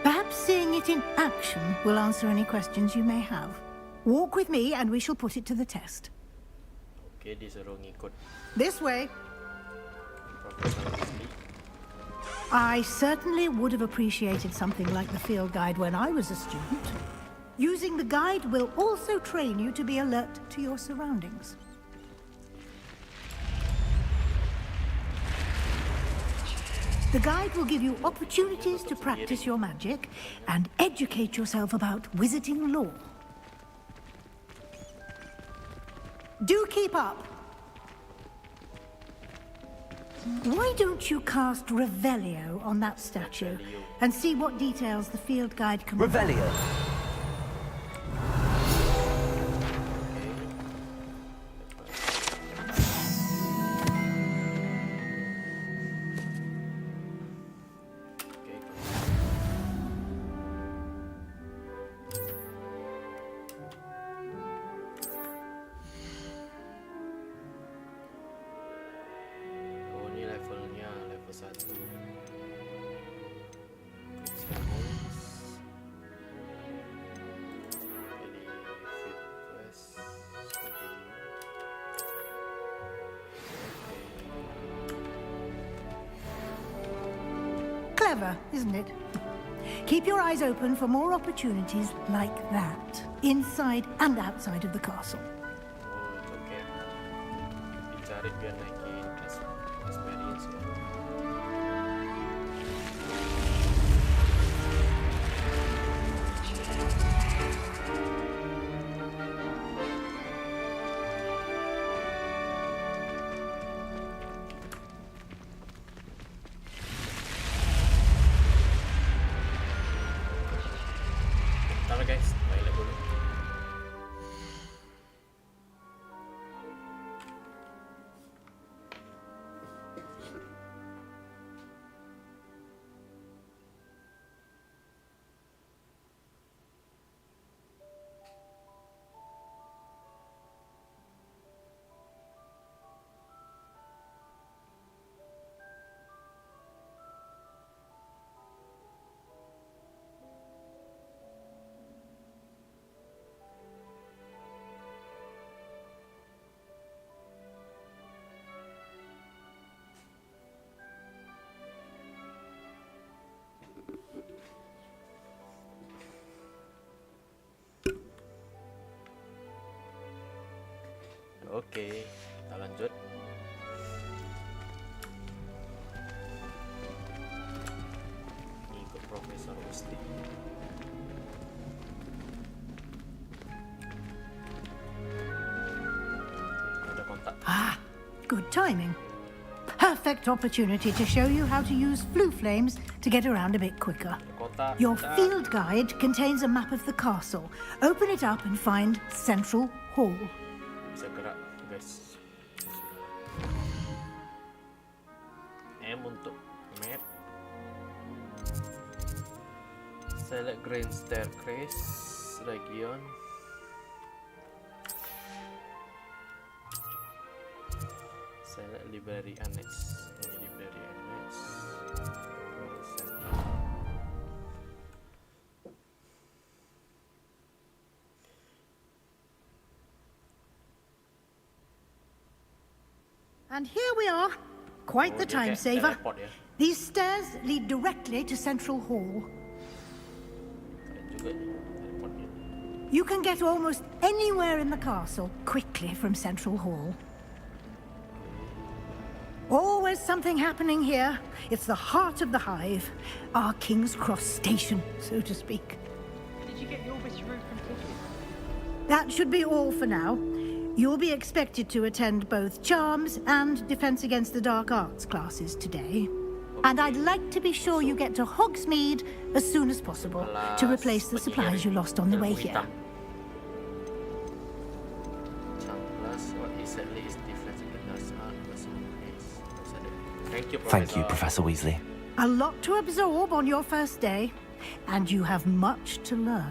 Perhaps seeing it in action will answer any questions you may have. Walk with me and we shall put it to the test. Oke, disuruh ngikut. This way. Profesor Weasley. I certainly would have appreciated something like the field guide when I was a student. Using the guide will also train you to be alert to your surroundings. The guide will give you opportunities to practice your magic and educate yourself about wizarding lore. Do keep up. Why don't you cast Revelio on that statue and see what details the field guide can Revelio. Clever, isn't it? Keep your eyes open for more opportunities like that, inside and outside of the castle. Dicari biar naikin experience ya. Bentar guys, balik dulu. Oke, kita lanjut. Ini ke Profesor Weasley. Ada kontak. Ah, good timing. Perfect opportunity to show you how to use flue flames to get around a bit quicker. Kontak. Your field guide contains a map of the castle. Open it up and find Central Hall. Bisa gerak guys. M untuk map. Select Grand Staircase region. Select Library Annex. Ini Library Annex. Central. And here we are. Quite the time saver. Teleport ya. These stairs lead directly to Central Hall. Keren juga nih teleportnya. You can get almost anywhere in the castle quickly from Central Hall. Always something happening here. It's the heart of the hive. Our King's Cross station, so to speak. Did you get your wish route completed? That should be all for now. You'll be expected to attend both Charms and Defense Against the Dark Arts classes today. And I'd like to be sure you get to Hogsmeade as soon as possible to replace the supplies you lost on the way here. Thank you, Professor Weasley. A lot to absorb on your first day, and you have much to learn.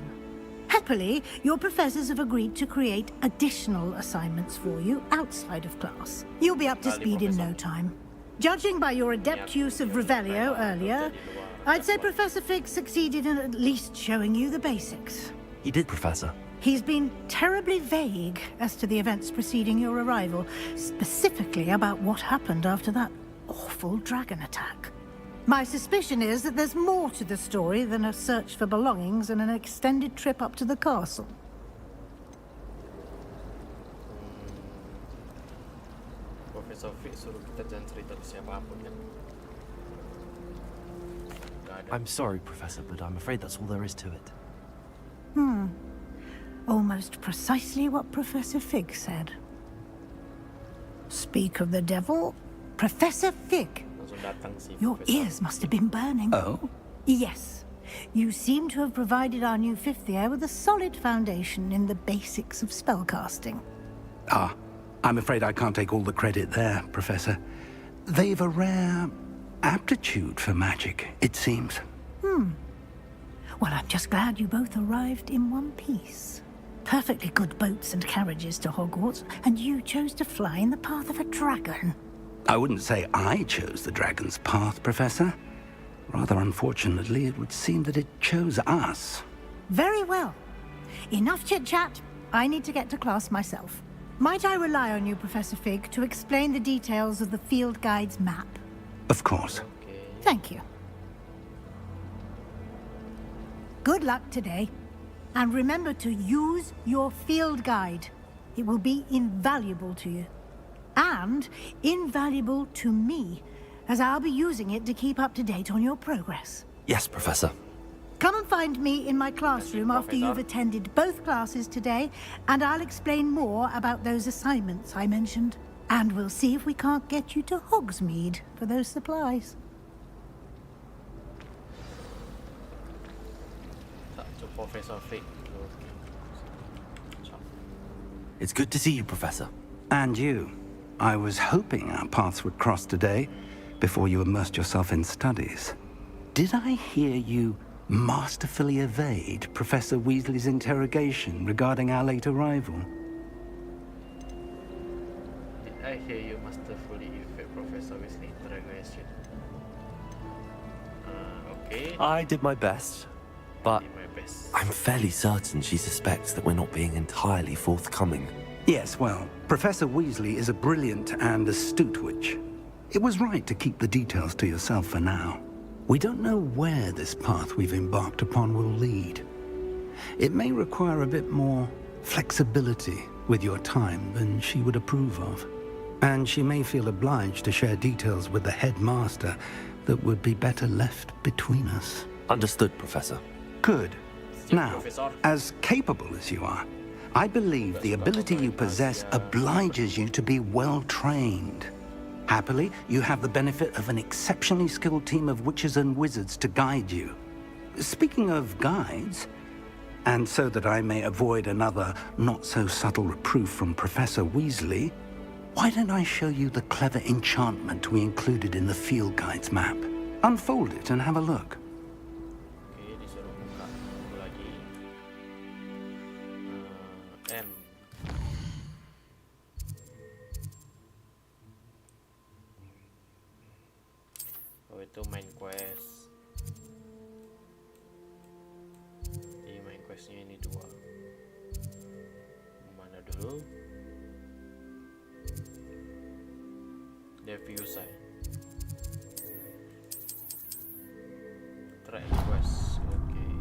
Happily, your professors have agreed to create additional assignments for you outside of class. You'll be up to speed in no time. Judging by your adept use of Revelio earlier, I'd say Professor Fig succeeded in at least showing you the basics. He did, Professor. He's been terribly vague as to the events preceding your arrival, specifically about what happened after that awful dragon attack. My suspicion is that there's more to the story than a search for belongings and an extended trip up to the castle. Profesor Fig suruh kita jangan cerita ke siapapun kan. I'm sorry, Professor, but I'm afraid that's all there is to it. Almost precisely what Professor Fig said. Speak of the devil, Professor Fig. Langsung datang si Your Profesor. ears must have been burning. Oh? Yes. You seem to have provided our new fifth year with a solid foundation in the basics of spellcasting. Ah, I'm afraid I can't take all the credit there, Professor. They've a rare aptitude for magic, it seems. Well, I'm just glad you both arrived in one piece. Perfectly good boats and carriages to Hogwarts, and you chose to fly in the path of a dragon. I wouldn't say I chose the dragon's path, Professor. Rather unfortunately, it would seem that it chose us. Very well. Enough chit-chat. I need to get to class myself. Might I rely on you, Professor Fig, to explain the details of the field guide's map? Of course. Thank you. Good luck today. And remember to use your field guide. It will be invaluable to you. And invaluable to me, as I'll be using it to keep up to date on your progress. Yes, Professor. Come and find me in my classroom after you've attended both classes today, and I'll explain more about those assignments I mentioned. And we'll see if we can't get you to Hogsmeade for those supplies. Professor Fig. It's good to see you, Professor. And you. I was hoping our paths would cross today, before you immersed yourself in studies. Did I hear you masterfully evade Professor Weasley's interrogation regarding our late arrival? Did I hear you masterfully evade Professor Weasley's interrogation? Okay. I did my best, but I'm fairly certain she suspects that we're not being entirely forthcoming. Yes, well, Professor Weasley is a brilliant and astute witch. It was right to keep the details to yourself for now. We don't know where this path we've embarked upon will lead. It may require a bit more flexibility with your time than she would approve of. And she may feel obliged to share details with the headmaster that would be better left between us. Understood, Professor. Good. Now, as capable as you are, I believe the ability you possess obliges you to be well trained. Happily, you have the benefit of an exceptionally skilled team of witches and wizards to guide you. Speaking of guides, and so that I may avoid another not-so-subtle reproof from Professor Weasley, why don't I show you the clever enchantment we included in the field guide's map? Unfold it and have a look. Oke, disuruh buka dulu lagi. M. Oh, itu main quest. Jadi main questnya ini dua. Mana dulu? Devius saya. Try quest. Okay.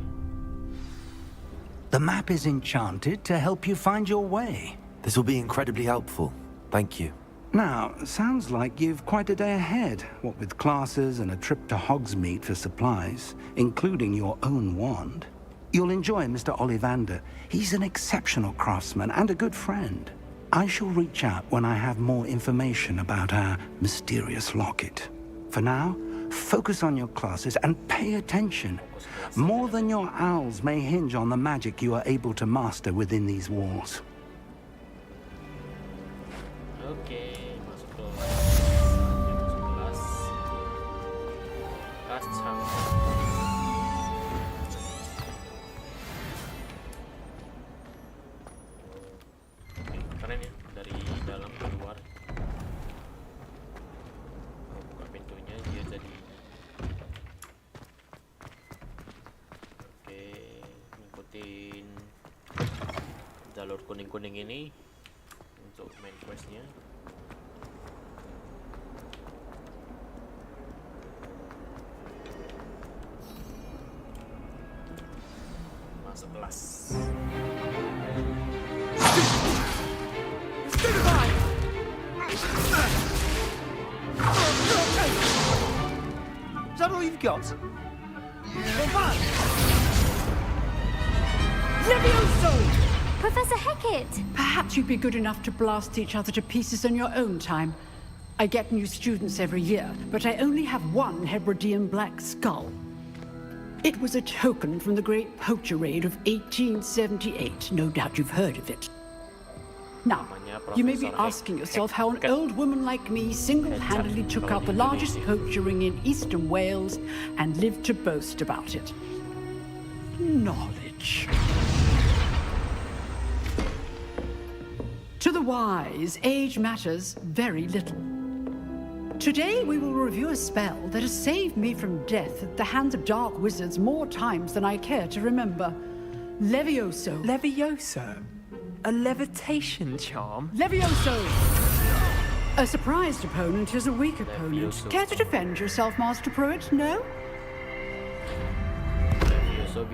The map is enchanted to help you find your way. This will be incredibly helpful. Thank you. Now, sounds like you've quite a day ahead, what with classes and a trip to Hogsmeade for supplies, including your own wand. You'll enjoy Mr. Ollivander. He's an exceptional craftsman and a good friend. I shall reach out when I have more information about our mysterious locket. For now, focus on your classes and pay attention. More than your owls may hinge on the magic you are able to master within these walls. Oke, masuk kelas. Masuk kelas. Kelas sampai. Keren ya, dari dalam keluar. Buka pintunya dia jadi. Oke, ngikutin jalur kuning-kuning ini untuk main questnya. Masuk kelas. Is that all you've got? Levioso! Professor Hecat! Perhaps you'd be good enough to blast each other to pieces in your own time. I get new students every year, but I only have one Hebridean black skull. It was a token from the Great Poacher Raid of 1878. No doubt you've heard of it. Now, you may be asking yourself how an old woman like me single-handedly took out the largest poacher ring in eastern Wales and lived to boast about it. Knowledge. To the wise, age matters very little. Today we will review a spell that has saved me from death at the hands of dark wizards more times than I care to remember. Levioso. Levioso? A levitation charm? Levioso! A surprised opponent is a weak opponent. Care to defend yourself, Master Pruitt? No?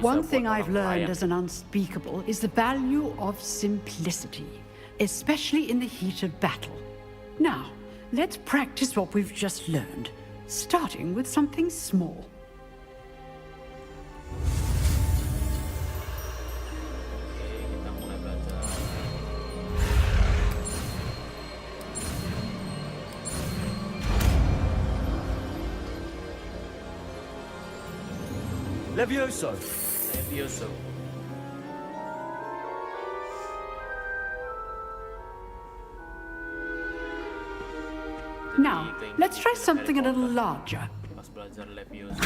One thing I've learned as an unspeakable is the value of simplicity, especially in the heat of battle. Now, let's practice what we've just learned, starting with something small. Levioso! Levioso. Now, let's try something a little larger. Pas belajar Levioso.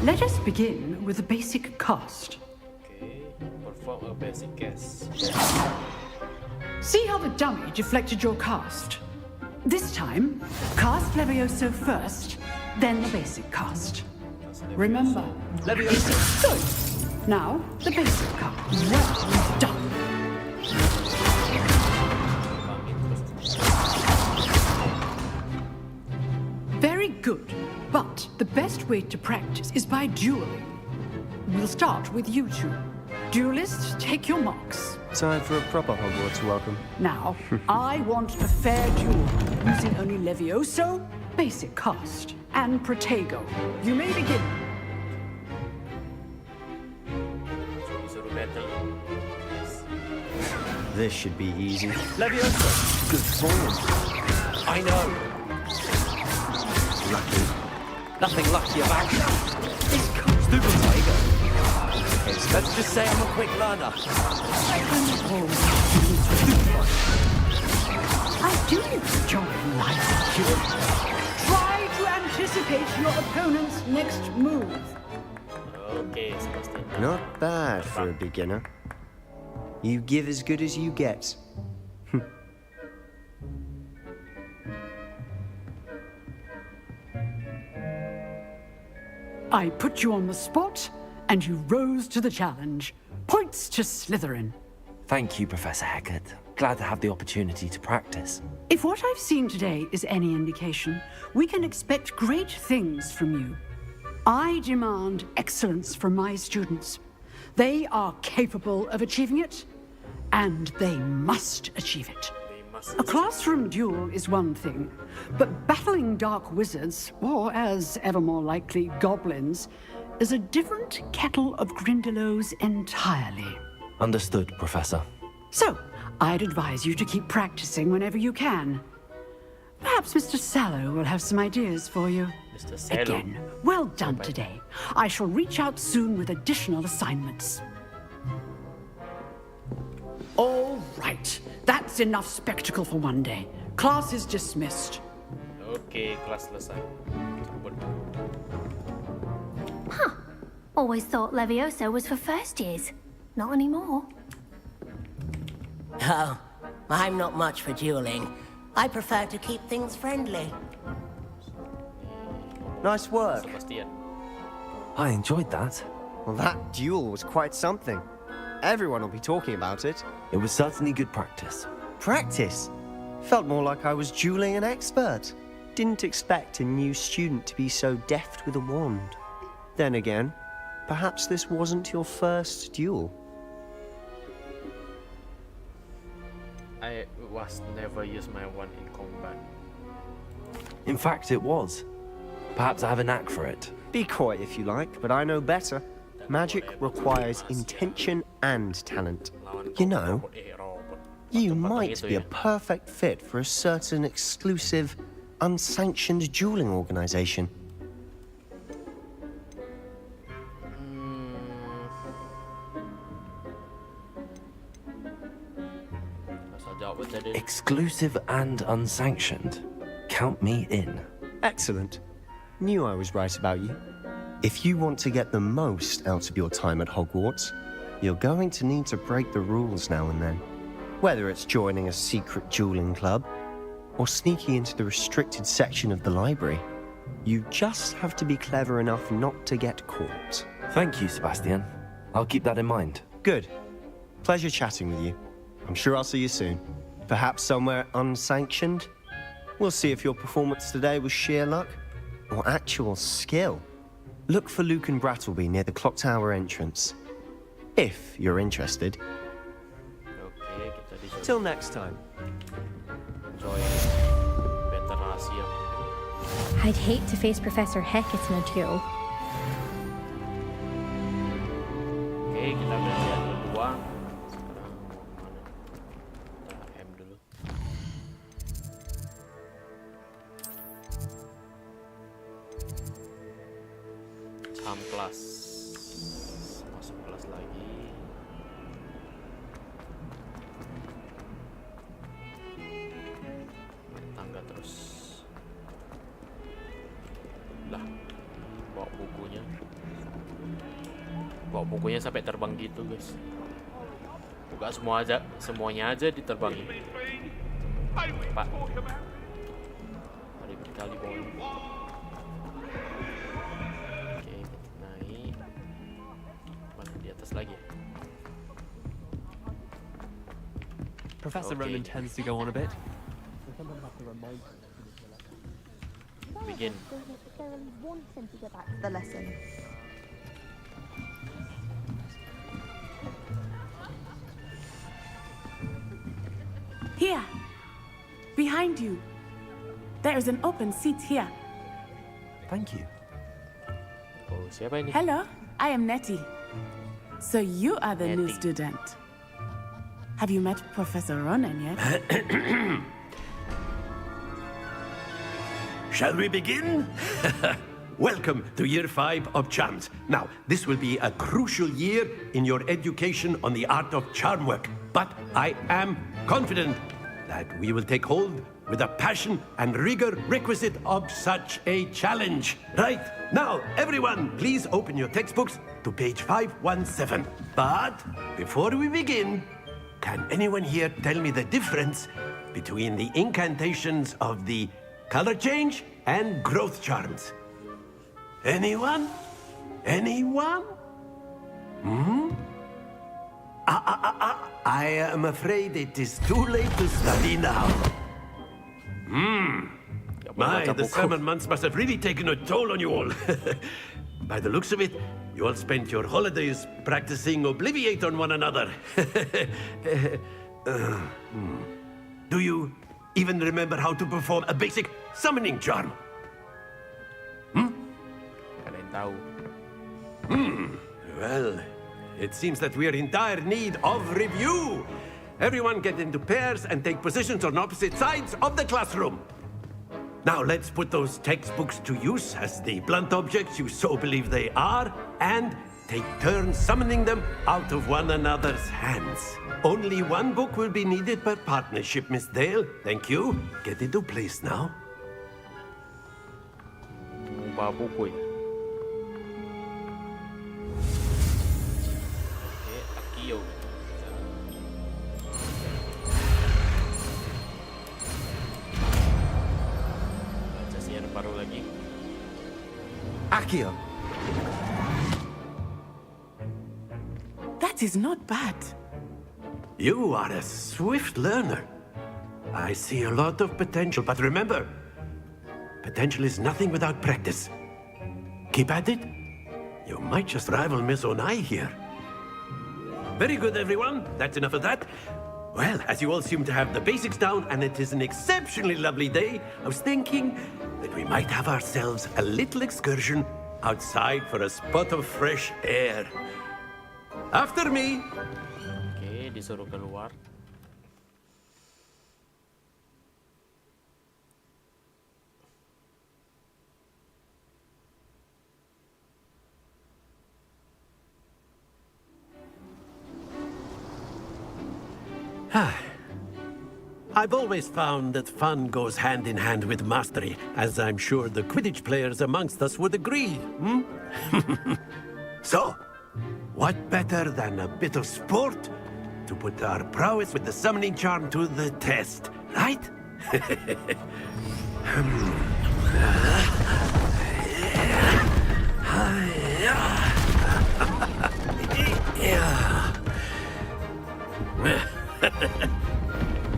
Let us begin with a basic cast. Okay, perform a basic cast. See how the dummy deflected your cast? This time, cast Levioso first, then the basic cast. Remember, Levioso. Good. Now, the basic cast. Well done. Very good. But the best way to practice is by dueling. We'll start with you two. Duelists, take your marks. Time for a proper Hogwarts welcome. Now, I want a fair duel, using only Levioso, basic cast, and Protego. You may begin. This should be easy. Levioso! Good form. I know. Lucky. Nothing lucky about it. It's stupid, Tiger. Let's just say I'm a quick learner. I do enjoy life, duel. Try to anticipate your opponent's next move. Okay, Sebastian. Not bad for a beginner. You give as good as you get. I put you on the spot, and you rose to the challenge. Points to Slytherin. Thank you, Professor Hecat. Glad to have the opportunity to practice. If what I've seen today is any indication, we can expect great things from you. I demand excellence from my students. They are capable of achieving it, and they must achieve it. A classroom duel is one thing, but battling dark wizards, or as ever more likely, goblins, is a different kettle of Grindylows entirely. Understood, Professor. So, I'd advise you to keep practicing whenever you can. Perhaps Mr. Sallow will have some ideas for you. Mr. Sallow. Again, well done today. I shall reach out soon with additional assignments. All right. That's enough spectacle for one day. Class is dismissed. Okay, kelas selesai. Huh. Always thought Levioso was for first years. Not anymore. Oh, I'm not much for dueling. I prefer to keep things friendly. Nice work. Sebastian. I enjoyed that. Well, that duel was quite something. Everyone will be talking about it. It was certainly good practice. Practice? Felt more like I was dueling an expert. didn't expect a new student to be so deft with a wand. Then again, perhaps this wasn't your first duel. I was never used my wand in combat. In fact, it was. Perhaps I have a knack for it. Be coy if you like, but I know better. Magic requires intention and talent. You know, you might be a perfect fit for a certain exclusive, unsanctioned dueling organization. Exclusive and unsanctioned. Count me in. Excellent. Knew I was right about you. If you want to get the most out of your time at Hogwarts, you're going to need to break the rules now and then. Whether it's joining a secret dueling club, or sneaking into the restricted section of the library, you just have to be clever enough not to get caught. Thank you, Sebastian. I'll keep that in mind. Good. Pleasure chatting with you. I'm sure I'll see you soon. Perhaps somewhere unsanctioned? We'll see if your performance today was sheer luck or actual skill. Look for Luke and Brattleby near the clock tower entrance. If you're interested. Till next time. I'd hate to face Professor Hecat in a duel. Oke, kita udah lihat berdua. Sekarang mau kemana? Kita M dulu. Charm class. Masuk kelas lagi. Tangga terus. Lah, bawa bukunya. Bawa bukunya sampai terbang gitu, guys. Buka semuanya aja diterbangi. Pak. Mari berkali bawah. Oke, naik. Mana di atas lagi? Professor Ronan tends to go on a bit. Begin. The lesson. Here, behind you. There is an open seat here. Thank you. Oh, siapa ini? Hello, I am Nettie. So you are the new student. Have you met Professor Ronan yet? Shall we begin? Welcome to Year 5 of Charms. Now, this will be a crucial year in your education on the art of charm work. But I am confident that we will take hold with the passion and rigor requisite of such a challenge. Right, now, everyone, please open your textbooks to page 517. But before we begin, can anyone here tell me the difference between the incantations of the color change and growth charms? Anyone? Anyone? I am afraid it is too late to study now. My, the summer months must have really taken a toll on you all. By the looks of it, you all spent your holidays practicing Obliviate on one another. Do you even remember how to perform a basic summoning charm? Kalian tahu. Well, it seems that we are in dire need of review. Everyone get into pairs and take positions on opposite sides of the classroom. Now let's put those textbooks to use as the blunt objects you so believe they are, and take turns summoning them out of one another's hands. Only one book will be needed per partnership, Miss Dale. Thank you. Get into place now. Bawa buku ya. Oke, Akio. Baca siar baru lagi. Akio. That is not bad. You are a swift learner. I see a lot of potential, but remember, Potential is nothing without practice. Keep at it. You might just rival Miss Onai here. Very good, everyone. That's enough of that. Well, as you all seem to have the basics down, and it is an exceptionally lovely day, I was thinking that we might have ourselves a little excursion outside for a spot of fresh air. After me. Oke, disuruh keluar. I've always found that fun goes hand in hand with mastery, as I'm sure the Quidditch players amongst us would agree. So, what better than a bit of sport to put our prowess with the summoning charm to the test, right?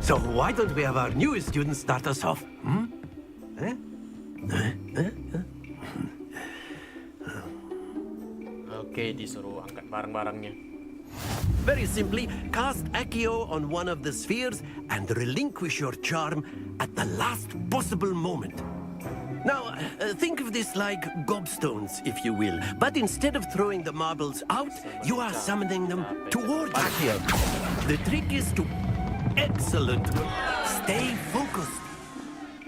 So why don't we have our newest student start us off? Oke, disuruh angkat barang-barangnya. Very simply, cast Accio on one of the spheres and relinquish your charm at the last possible moment. Now, think of this like gobstones, if you will. But instead of throwing the marbles out, you are summoning them towards Accio. The trick is to... Excellent. Stay focused.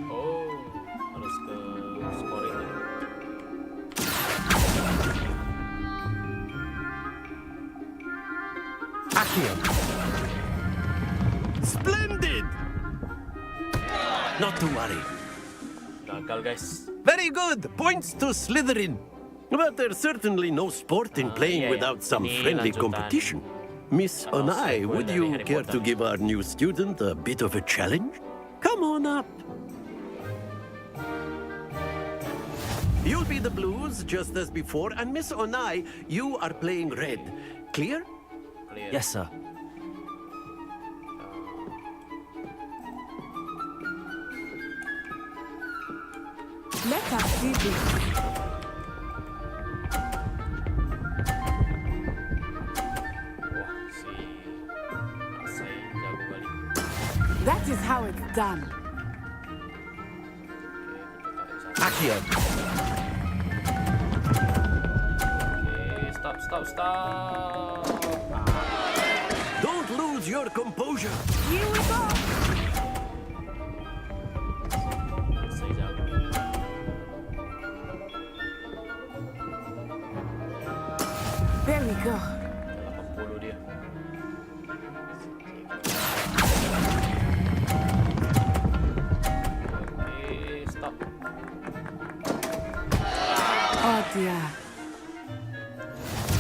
Oh, harus ke scoring. Accio. Splendid! Not to worry. Gagal, guys. Very good. Points to Slytherin. But there's certainly no sport in playing without some friendly competition. Miss Onai, would you care to give our new student a bit of a challenge? Come on up. You'll be the blues, just as before, and Miss Onai, you are playing red. Clear? Clear. Yes, sir. Let us see this. That is how it's done. Accio. Okay, stop. Don't lose your composure. Here we go. There we go. 80 dia. Stop. Oh dear.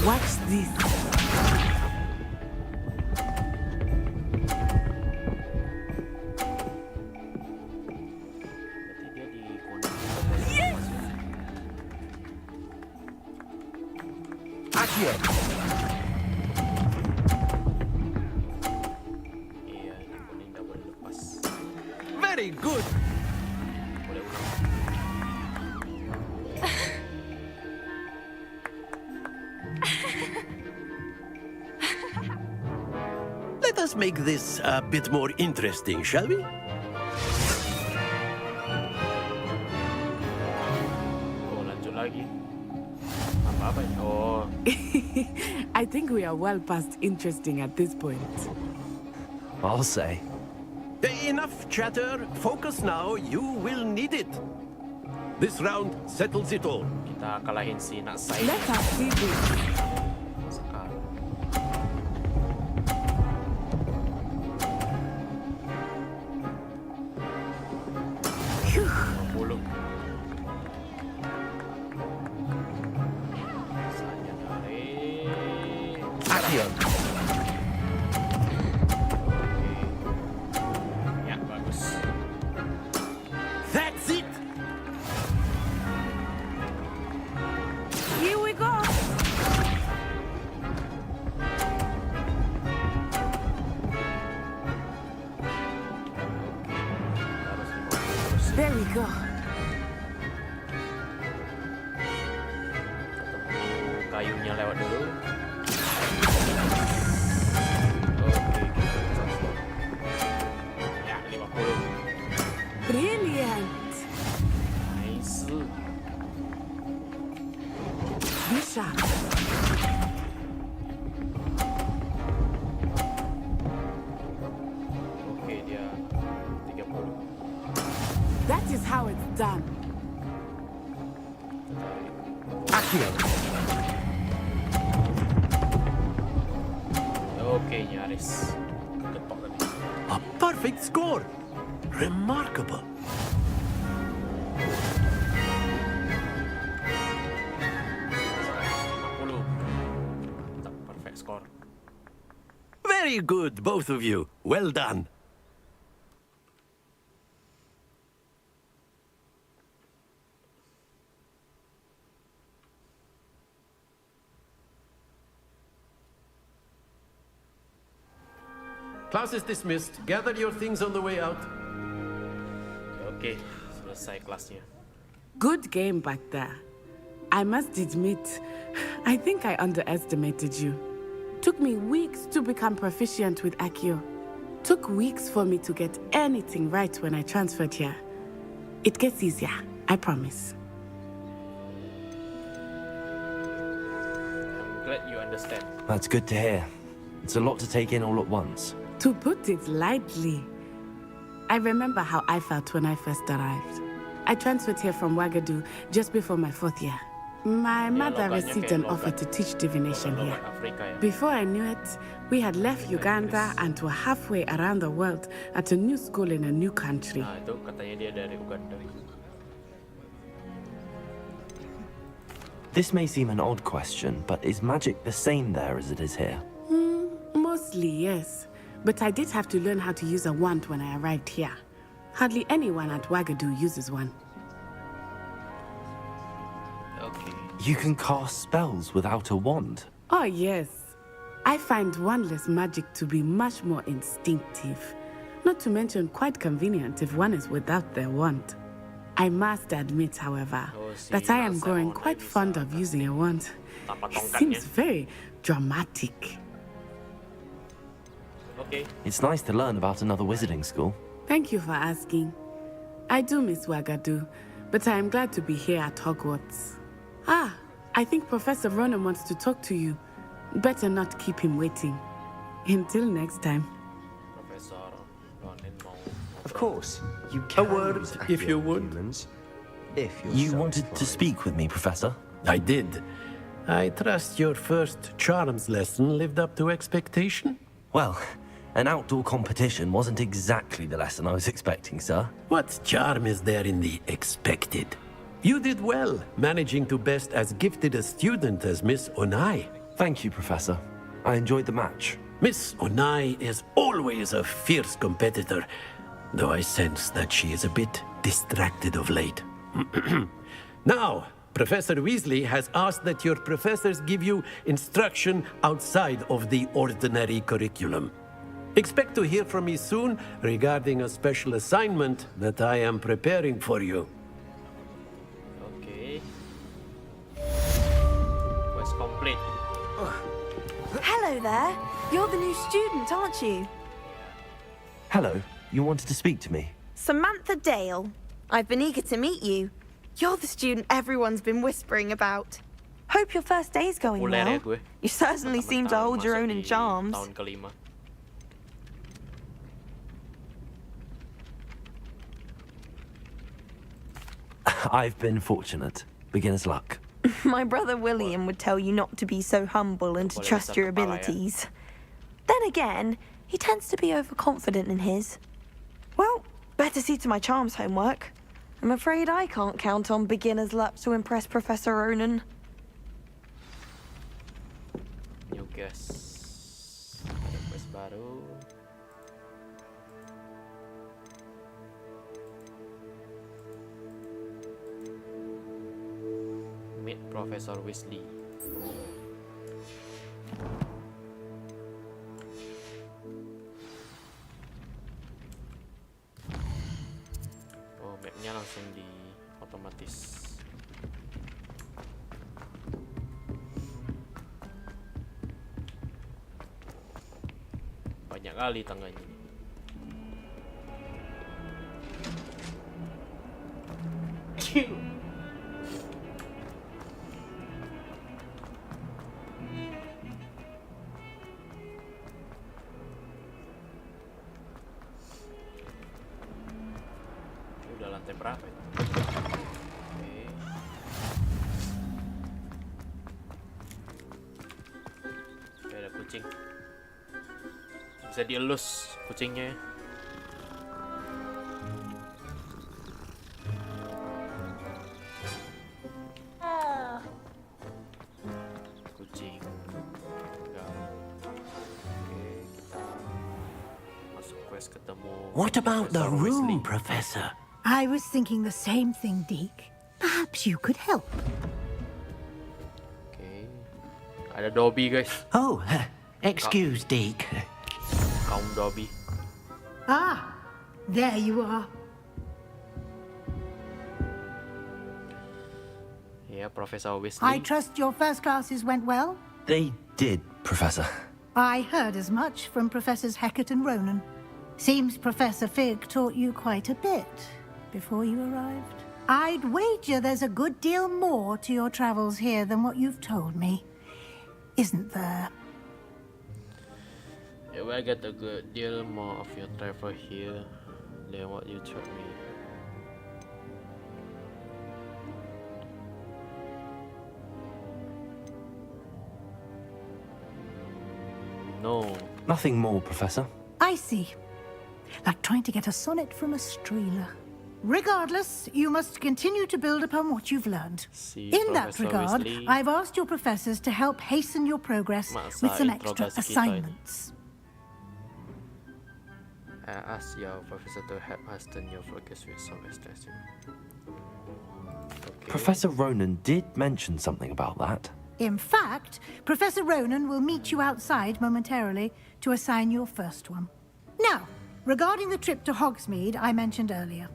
Watch this. Accio. Iya, ini kuning nggak boleh lepas. Very good. Boleh ulang. Let us make this a bit more interesting, shall we? Oh, lanjut lagi. Apa ini? Oh, I think we are well past interesting at this point. I'll say. Enough chatter. Focus now. You will need it. This round settles it all. kita kalahin si Nak Sai. Let us see this. Sekarang. Akhirnya. Ya, bagus. That's it. Here we go. There we go. done. Oke, nyaris. Ketok tadi. A perfect score! Remarkable. Perfect score. Very good, both of you. Well done. Class is dismissed. Gather your things on the way out. Oke, selesai kelasnya. Good game back there. I must admit, I think I underestimated you. Took me weeks to become proficient with Akhirnya. Took weeks for me to get anything right when I transferred here. It gets easier, I promise. I'm glad you understand. That's good to hear. It's a lot to take in all at once. To put it lightly, I remember how I felt when I first arrived. I transferred here from Ouagadougou just before my 4th year. My mother received an offer to teach divination here. Before I knew it, we had left Uganda and were halfway around the world at a new school in a new country. Nah, itu katanya dia dari Uganda. This may seem an odd question, but is magic the same there as it is here? Mostly, yes. But I did have to learn how to use a wand when I arrived here. Hardly anyone at Ouagadougou uses one. Okay. You can cast spells without a wand? Oh, yes. I find wandless magic to be much more instinctive. Not to mention quite convenient if one is without their wand. I must admit, however, that I am growing quite fond of using a wand. It seems very dramatic. Okay. It's nice to learn about another wizarding school. Thank you for asking. I do miss Ouagadougou, but I am glad to be here at Hogwarts. Ah, I think Professor Ronan wants to talk to you. Better not keep him waiting. Until next time. Of course, you A can word, use if you Akhirnya would. humans, if you're You so wanted to inclined. speak with me, Professor? I did. I trust your first charms lesson lived up to expectation? Well, an outdoor competition wasn't exactly the lesson I was expecting, sir. What charm is there in the expected? You did well, managing to best as gifted a student as Miss Onai. Thank you, Professor. I enjoyed the match. Miss Onai is always a fierce competitor, though I sense that she is a bit distracted of late. Now, Professor Weasley has asked that your professors give you instruction outside of the ordinary curriculum. Expect to hear from me soon regarding a special assignment that I am preparing for you. Okay. Quest complete. Hello there. You're the new student, aren't you? Hello, you wanted to speak to me? Samantha Dale. I've been eager to meet you. You're the student everyone's been whispering about. Hope your first day's going well. You certainly seem to hold your own in charms. Tahun kelima. I've been fortunate. Beginner's luck. My brother William would tell you not to be so humble and to trust your abilities. Then again, he tends to be overconfident in his. Well, better see to my charms homework. I'm afraid I can't count on beginner's luck to impress Professor Ronan. New guest. Ada quest baru. Meet Professor Weasley. Oh, mapnya langsung di otomatis. Banyak kali tangganya. Udah lantai berapa itu? Bisa dielus kucingnya. Kucing. Enggak. Oke, kita masuk quest ketemu. What about the Professor room, Weasley. Professor? I was thinking the same thing, Deke. Perhaps you could help. Oke. Ada Dobby, guys. Oh, excuse, Deke. Kaum Dobby. Ah, there you are. Ya, Professor Weasley. I trust your first classes went well? They did, Professor. I heard as much from Professors Hecat and Ronan. Seems Professor Fig taught you quite a bit before you arrived. I'd wager there's a good deal more to your travels here than what you've told me. Isn't there? Yeah, I get a good deal more of your travel here than what you told me. No. Nothing more, Professor. I see. Like trying to get a sonnet from a streeler. Regardless, you must continue to build upon what you've learned. See, In that Professor regard, Weasley. I've asked your professors to help hasten your progress Masa with some extra interogasi kita ini. assignments. I asked your professor to help hasten your progress with some extension. Okay. Professor Ronan did mention something about that. In fact, Professor Ronan will meet you outside momentarily to assign your first one. Now, regarding the trip to Hogsmeade I mentioned earlier,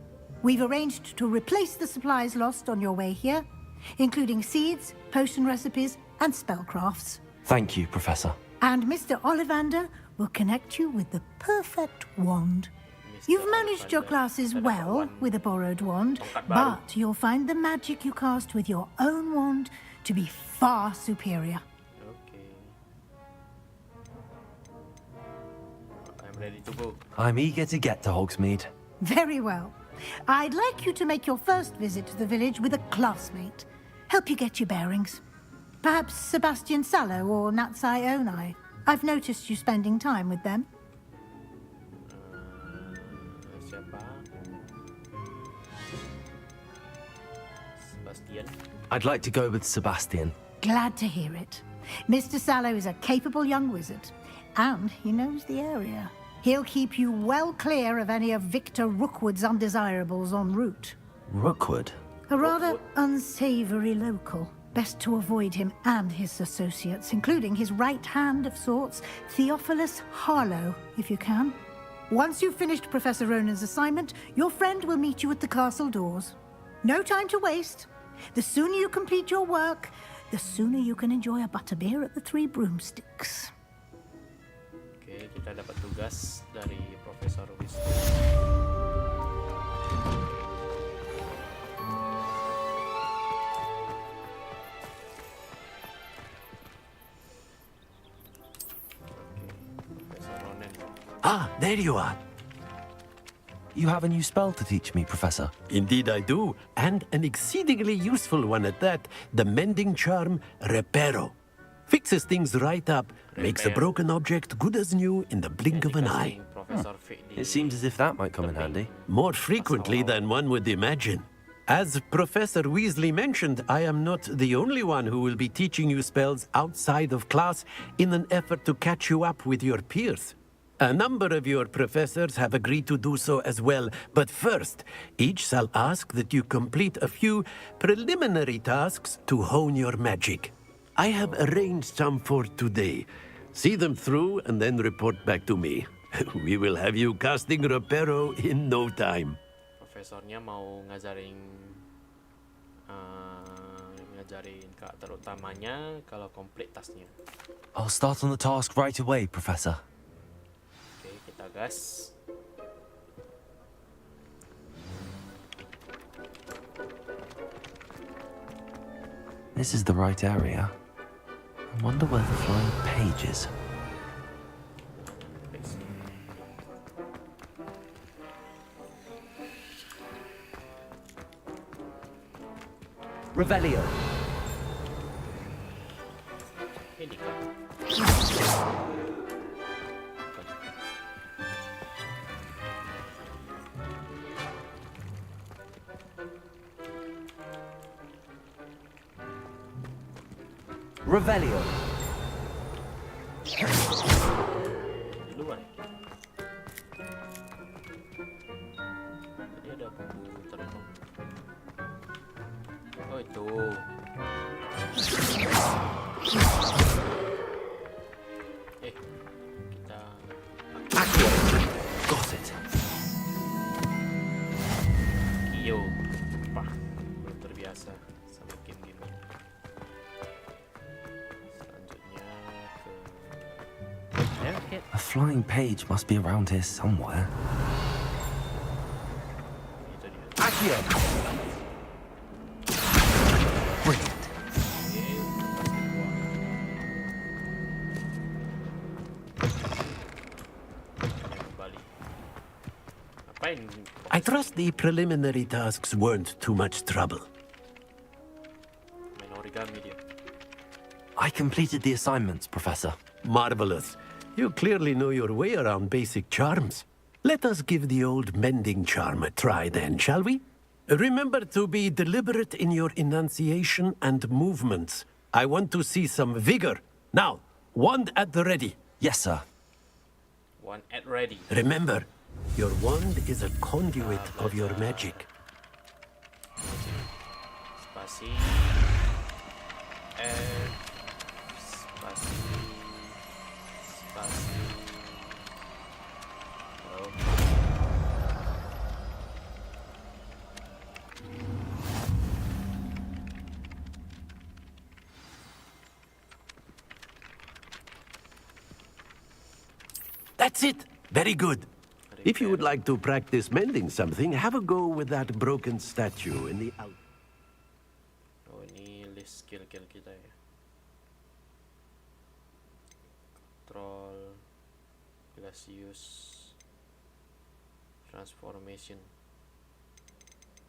we've arranged to replace the supplies lost on your way here, including seeds, potion recipes, and spellcrafts. Thank you, Professor. And Mr. Ollivander will connect you with the perfect wand. You've managed your classes well with a borrowed wand, but you'll find the magic you cast with your own wand to be far superior. I'm ready to go. I'm eager to get to Hogsmeade. Very well. I'd like you to make your first visit to the village with a classmate. Help you get your bearings. Perhaps Sebastian Sallow or Natsai Onai. I've noticed you spending time with them. Siapa? Sebastian. I'd like to go with Sebastian. Glad to hear it. Mr. Sallow is a capable young wizard, and he knows the area. He'll keep you well clear of any of Victor Rookwood's undesirables en route. Rookwood? A rather unsavory local. Best to avoid him and his associates, including his right hand of sorts, Theophilus Harlow, if you can. Once you've finished Professor Ronan's assignment, your friend will meet you at the castle doors. No time to waste. The sooner you complete your work, the sooner you can enjoy a butterbeer at the Three Broomsticks. Oke, kita dapat tugas dari Profesor Weasley. Ah, there you are. You have a new spell to teach me, Professor. Indeed I do, and an exceedingly useful one at that. The mending charm, Reparo. Fixes things right up, makes a broken object good as new in the blink of an eye. It seems as if that might come in handy. More frequently than one would imagine. As Professor Weasley mentioned, I am not the only one who will be teaching you spells outside of class in an effort to catch you up with your peers. A number of your professors have agreed to do so as well, but first, each shall ask that you complete a few preliminary tasks to hone your magic. I have arranged some for today. See them through and then report back to me. We will have you casting Reparo in no time. Profesornya mau ngajarin karakter utamanya kalau komplit tasnya. I'll start on the task right away, Professor. Oke, kita gas. This is the right area. I wonder where the flying page is. Revelio. Ini kan. Revelio. Di luar ya? Tadi ada komputer itu. Oh itu. Kita Got it. Kio. Wah, belum terbiasa sama game-game ini. Selanjutnya ke A flying page must be around here somewhere. Accio. Brilliant. I trust the preliminary tasks weren't too much trouble. I completed the assignments, Professor. Marvelous. You clearly know your way around basic charms. Let us give the old mending charm a try then, shall we? Remember to be deliberate in your enunciation and movements. I want to see some vigor. Now, wand at the ready. Yes, sir. one at ready. Remember, your wand is a conduit of your magic. Spasi. Spasi. Spasi. Oh. That's it. Very good. If you would like to practice mending something, have a go with that broken statue in the out. Oh, ini list skill-skill kita ya. Control, Glacius, Transformation.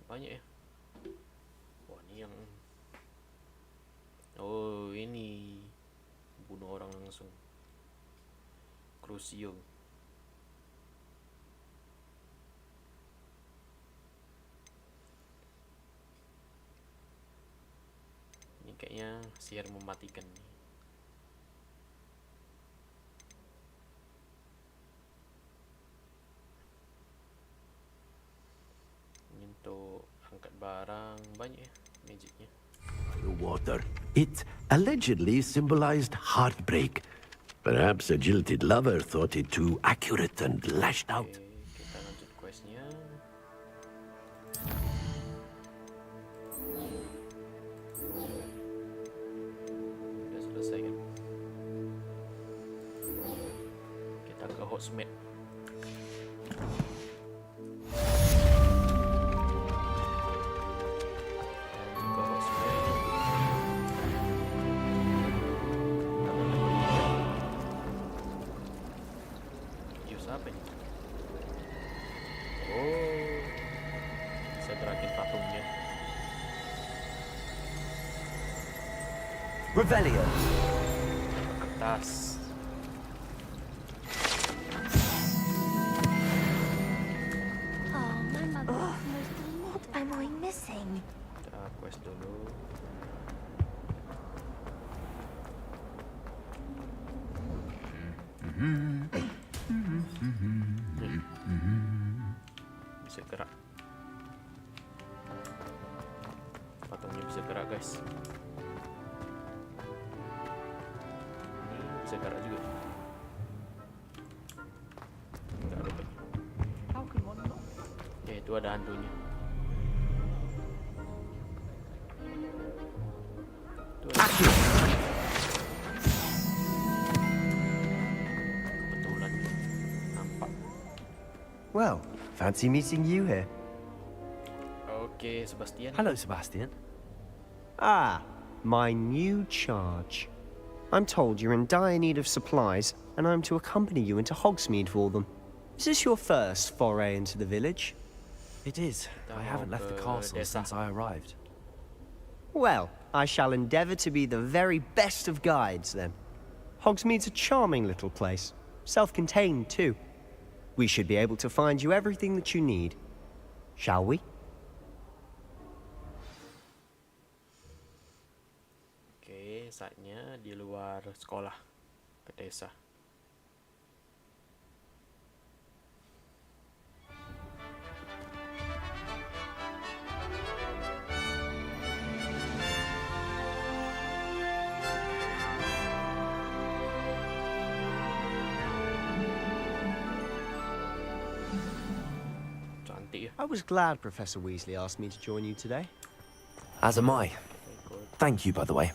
Banyak ya. Wah, ini yang... Oh, ini bunuh orang langsung. Crucio. Ini kayaknya sihir mematikan nih. Ini untuk angkat barang banyak ya magicnya. Water. It allegedly symbolized heartbreak. Perhaps a jilted lover thought it too accurate and lashed out. Kita lanjut questnya. Udah selesai kan? Kita ke Hogsmeade. Apa ini? Oh, saya gerakin patungnya. Revelio. Atas. Oh, my mother. What am I missing? Kita quest dulu. Bisa gerak. Patungnya bisa gerak, guys. Ini bisa gerak juga. Enggak lupa. Ya, itu ada hantunya. Itu ada. Kebetulan nampak. Well, fancy meeting you here. Okay, Sebastian. Hello, Sebastian. Ah, my new charge. I'm told you're in dire need of supplies, and I'm to accompany you into Hogsmeade for them. Is this your first foray into the village? It is. I haven't left the castle since I arrived. Well, I shall endeavour to be the very best of guides, then. Hogsmeade's a charming little place. Self-contained, too. We should be able to find you everything that you need. Shall we? Oke, saatnya sekolah ke desa. I was glad Professor Weasley asked me to join you today. As am I. Thank you, by the way.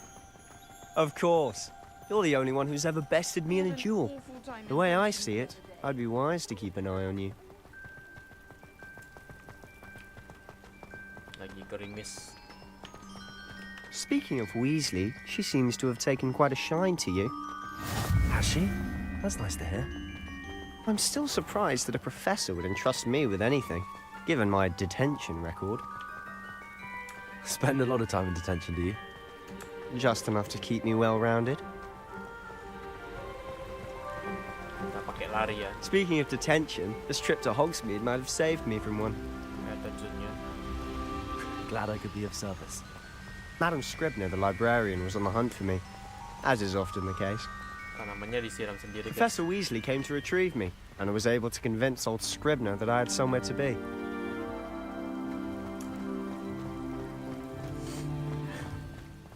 Of course. You're the only one who's ever bested me in a duel. The way I see it, I'd be wise to keep an eye on you. Lagi gerimis. Speaking of Weasley, she seems to have taken quite a shine to you. Has she? That's nice to hear. I'm still surprised that a professor would entrust me with anything, given my detention record. Spend a lot of time in detention, do you? Just enough to keep me well-rounded. Tak pakai lari ya. Speaking of detention, this trip to Hogsmeade might have saved me from one. Glad I could be of service. Madam Scribner, the librarian, was on the hunt for me, as is often the case. Tanamannya disiram sendiri. Professor Weasley came to retrieve me, and I was able to convince old Scribner that I had somewhere to be.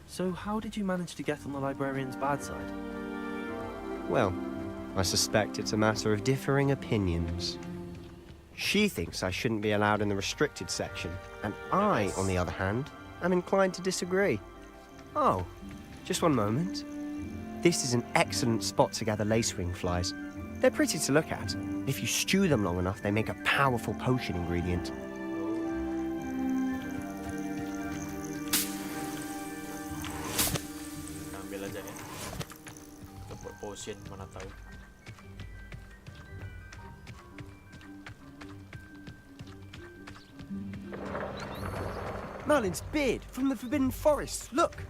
So how did you manage to get on the librarian's bad side? Well, I suspect it's a matter of differing opinions. She thinks I shouldn't be allowed in the restricted section, and I, on the other hand, am inclined to disagree. Oh, just one moment. This is an excellent spot to gather lacewing flies. They're pretty to look at. If you stew them long enough, they make a powerful potion ingredient. Ambil aja ya. Buat potion mana tahu. Merlin's beard from the Forbidden Forest. Look.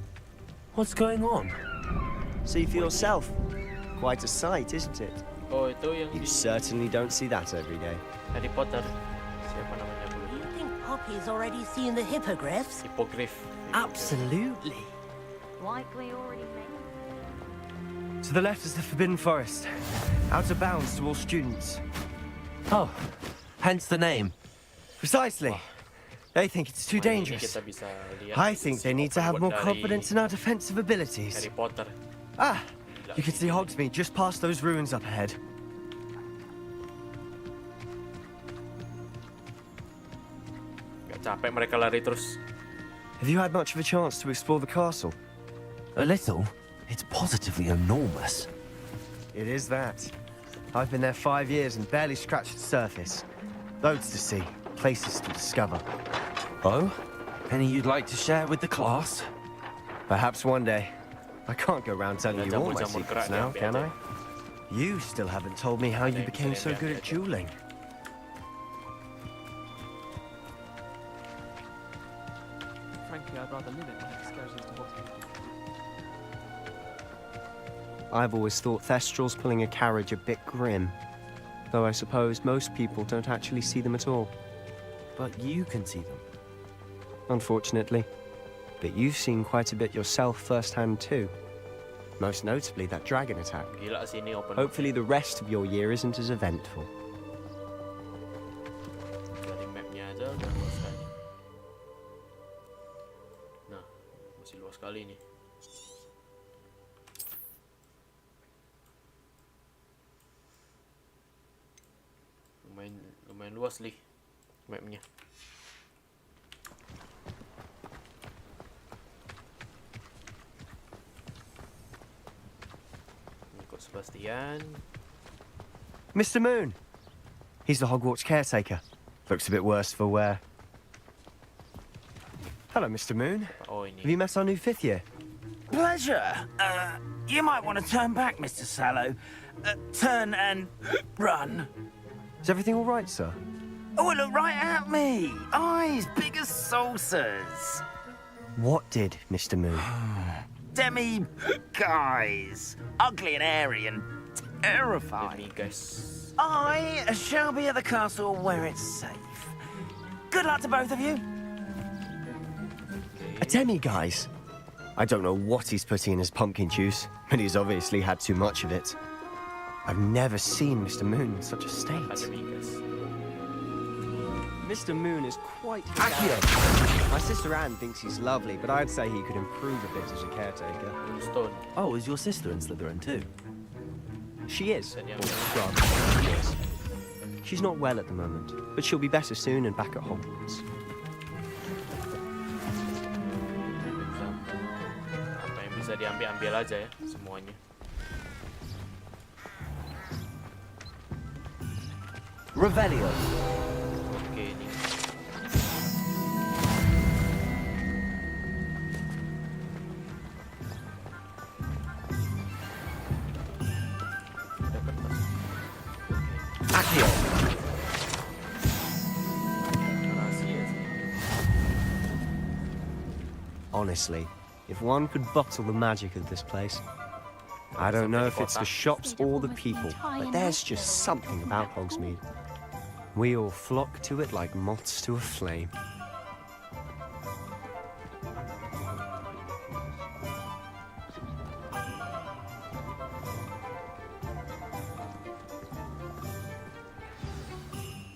What's going on? See for yourself. Quite a sight, isn't it? Oh, itu yang You certainly don't see that every day. Harry Potter. Siapa namanya dulu? You think Poppy's already seen the hippogriffs? Hippogriff. Absolutely. Likely already made. To the left is the Forbidden Forest. Out of bounds to all students. Oh, hence the name. Precisely. They think it's too dangerous. I think they need to have more confidence in our defensive abilities. Harry Potter. Ah, you can see Hogsmeade just past those ruins up ahead. Gak capek mereka lari terus. Have you had much of a chance to explore the castle? A little. It's positively enormous. It is that. I've been there 5 years and barely scratched the surface. Loads to see, places to discover. Oh? Any you'd like to share with the class? Perhaps one day. I can't go around telling you all my secrets now, can I? You still haven't told me how you became so good at dueling. Frankly, I'd rather limit my excursions to Hogsmeade. I've always thought Thestrals pulling a carriage a bit grim. Though I suppose most people don't actually see them at all. But you can see them. Unfortunately. But you've seen quite a bit yourself firsthand too. Most notably that dragon attack. Gila sih ini open. Hopefully the rest of your year isn't as eventful. Dari mapnya aja udah luas sekali. Nah, masih luas sekali nih. Lumayan luas nih mapnya. Sebastian. Mr. Moon! He's the Hogwarts caretaker. Looks a bit worse for wear. Hello, Mr. Moon. Have you met our new 5th year? Pleasure. You might want to turn back, Mr. Sallow. Turn and run. Is everything all right, sir? Oh, look right at me. Eyes big as saucers. What did, Mr. Moon? Demi guys. Ugly and airy and terrifying. Guys. I shall be at the castle where it's safe. Good luck to both of you. A demi-guise? I don't know what he's putting in his pumpkin juice, but he's obviously had too much of it. I've never seen Mr. Moon in such a state. Mr. Moon is quite... Akhirnya! My sister Anne thinks he's lovely, but I'd say he could improve a bit as a caretaker. Oh, is your sister in Slytherin too? She is. Well, she is. She's not well at the moment, but she'll be better soon and back at Hogwarts. Apa yang bisa diambil aja ya semuanya. Revelio. Oke ini. Honestly, if one could bottle the magic of this place. I don't know if it's the shops or the people, but there's just something about Hogsmeade. We all flock to it like moths to a flame.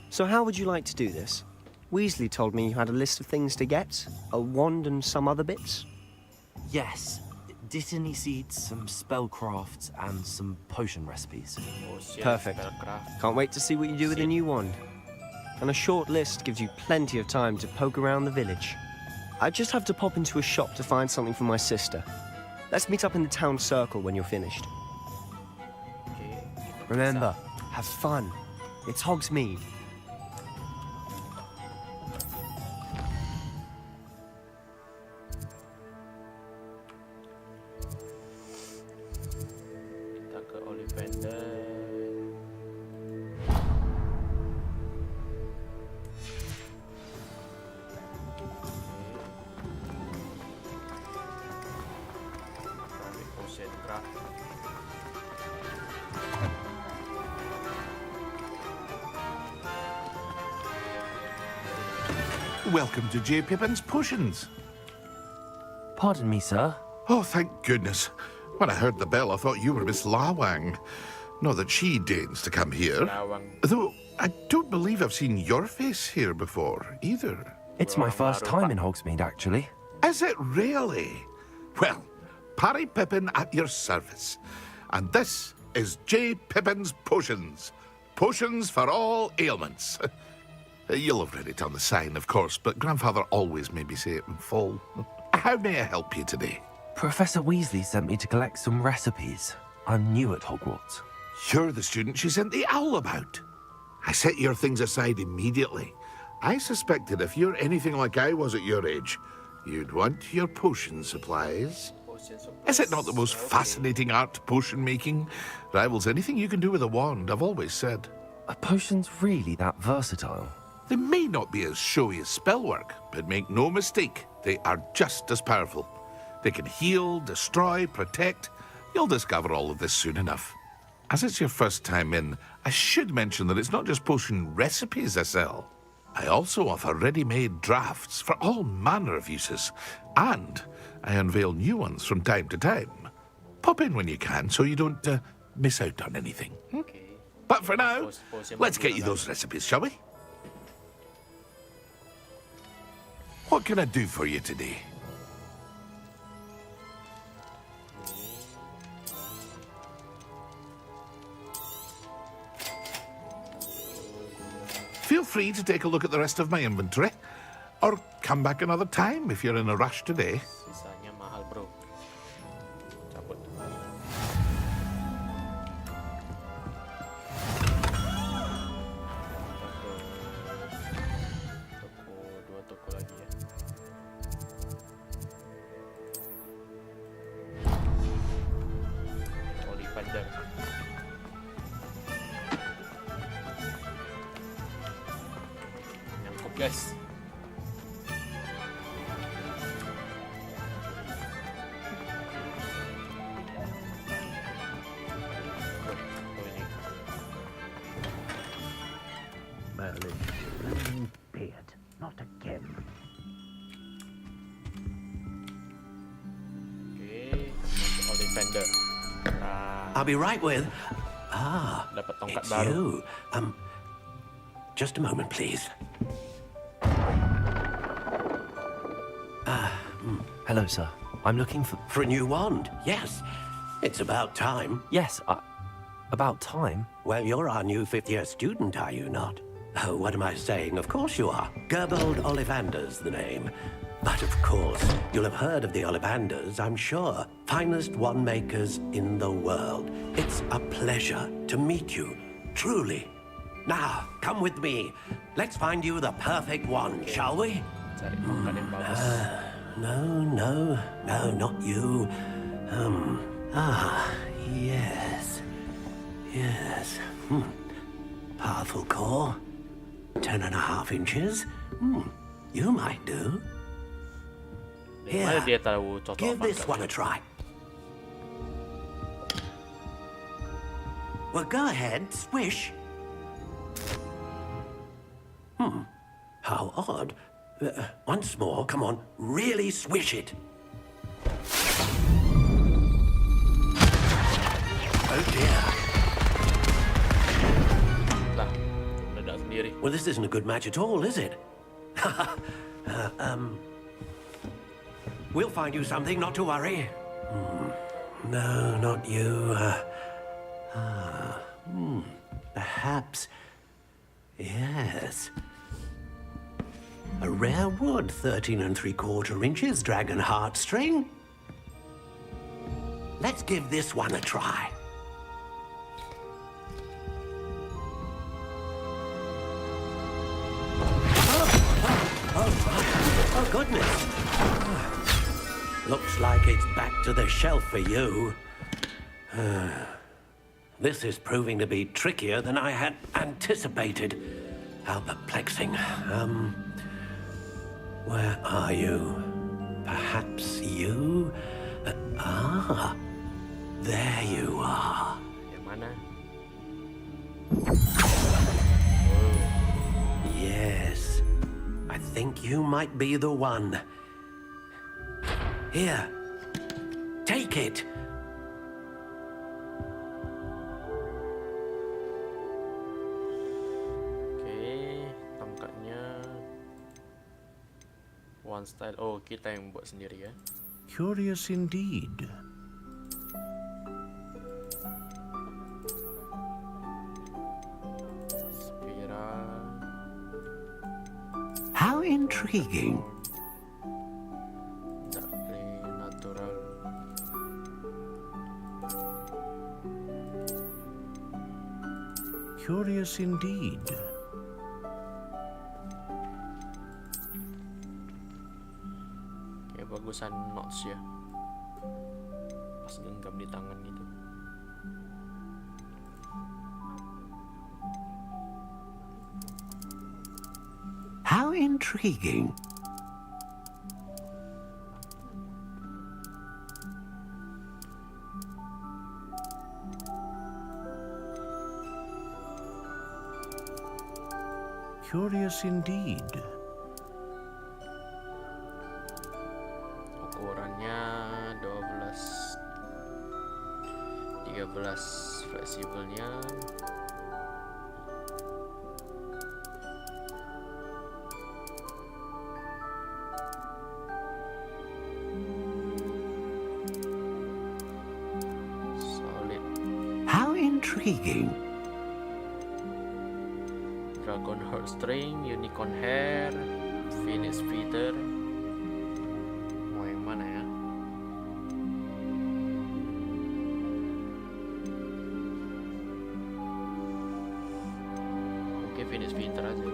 So how would you like to do this? Weasley told me you had a list of things to get, a wand and some other bits. Yes. Dittany seeds, some spellcrafts, and some potion recipes. Perfect. Can't wait to see what you do with the new wand. And a short list gives you plenty of time to poke around the village. I just have to pop into a shop to find something for my sister. Let's meet up in the town circle when you're finished. Remember, have fun. It's Hogsmeade. Welcome to J. Pippin's Potions. Pardon me, sir. Oh, thank goodness. When I heard the bell, I thought you were Miss Lawang. Not that she deigns to come here. Though, I don't believe I've seen your face here before, either. It's my first time in Hogsmeade, actually. Is it really? Well, Parry Pippin at your service. And this is J. Pippin's Potions. Potions for all ailments. You'll have read it on the sign, of course, but Grandfather always made me say it in full. How may I help you today? Professor Weasley sent me to collect some recipes. I'm new at Hogwarts. You're the student she sent the owl about. I set your things aside immediately. I suspected if you're anything like I was at your age, you'd want your potion supplies. Is it not the most fascinating art, potion making? Rivals anything you can do with a wand, I've always said. Are potions really that versatile? They may not be as showy as spellwork, but make no mistake, they are just as powerful. They can heal, destroy, protect. You'll discover all of this soon enough. As it's your first time in, I should mention that it's not just potion recipes I sell. I also offer ready-made drafts for all manner of uses, and I unveil new ones from time to time. Pop in when you can so you don't miss out on anything. Okay. But for now, let's get you those recipes, shall we? What can I do for you today? Feel free to take a look at the rest of my inventory, or come back another time if you're in a rush today. Sisanya mahal, bro. Cabut. Dua toko lagi ya. Ollivander. Nyangkut, guys. Merlin, beard, not again. Ollivander. I'll be right with. Dapat tongkat It's baru. you. Just a moment, please. Hello, sir. I'm looking for a new wand. Yes, it's about time. Yes, about time? Well, you're our new fifth-year student, are you not? Oh, what am I saying? Of course you are. Gerbold Ollivander's the name. But of course, you'll have heard of the Ollivanders, I'm sure. Finest wand makers in the world. It's a pleasure to meet you, truly. Now, come with me. Let's find you the perfect wand, shall we? No, not you. Yes. Powerful core. 10.5 inches. You might do. Mana dia tahu cocok Give apa this enggak? one a try. Well, go ahead, swish. How odd. Once more, come on, really swish it. Oh dear. Lah, meledak sendiri. Well, this isn't a good match at all, is it? We'll find you something, not to worry. No, not you. Perhaps. Yes. A rare wood, 13 3/4 inches, dragon heartstring. Let's give this one a try. Oh, goodness. Looks like it's back to the shelf for you. This is proving to be trickier than I had anticipated. How perplexing. Where are you? Perhaps you? There you are. Yang mana? Yes. I think you might be the one. Here. Take it. Tongkatnya one style. Oh, kita yang buat sendiri ya. Curious indeed. Spiral. How intriguing. Natural. Curious indeed. Bagusan knots ya, pas genggam di tangan gitu. How intriguing. Curious indeed. Ukurannya 12 13 fleksibelnya. Solid. How intriguing. Dragon heartstring, unicorn hair, phoenix feather. Mau yang mana ya? Oke, phoenix feather aja.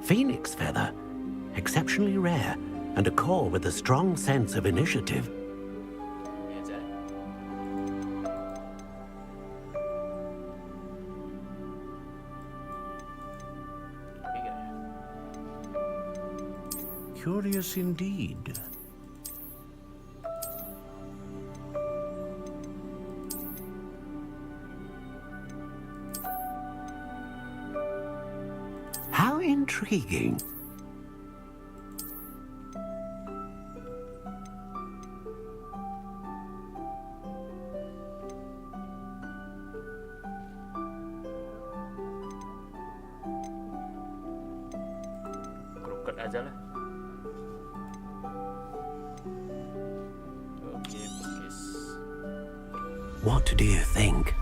Phoenix feather. Exceptionally rare, and a core with a strong sense of initiative. Curious indeed. How intriguing. Kroket aja lah. Oke, pekis. What do you think?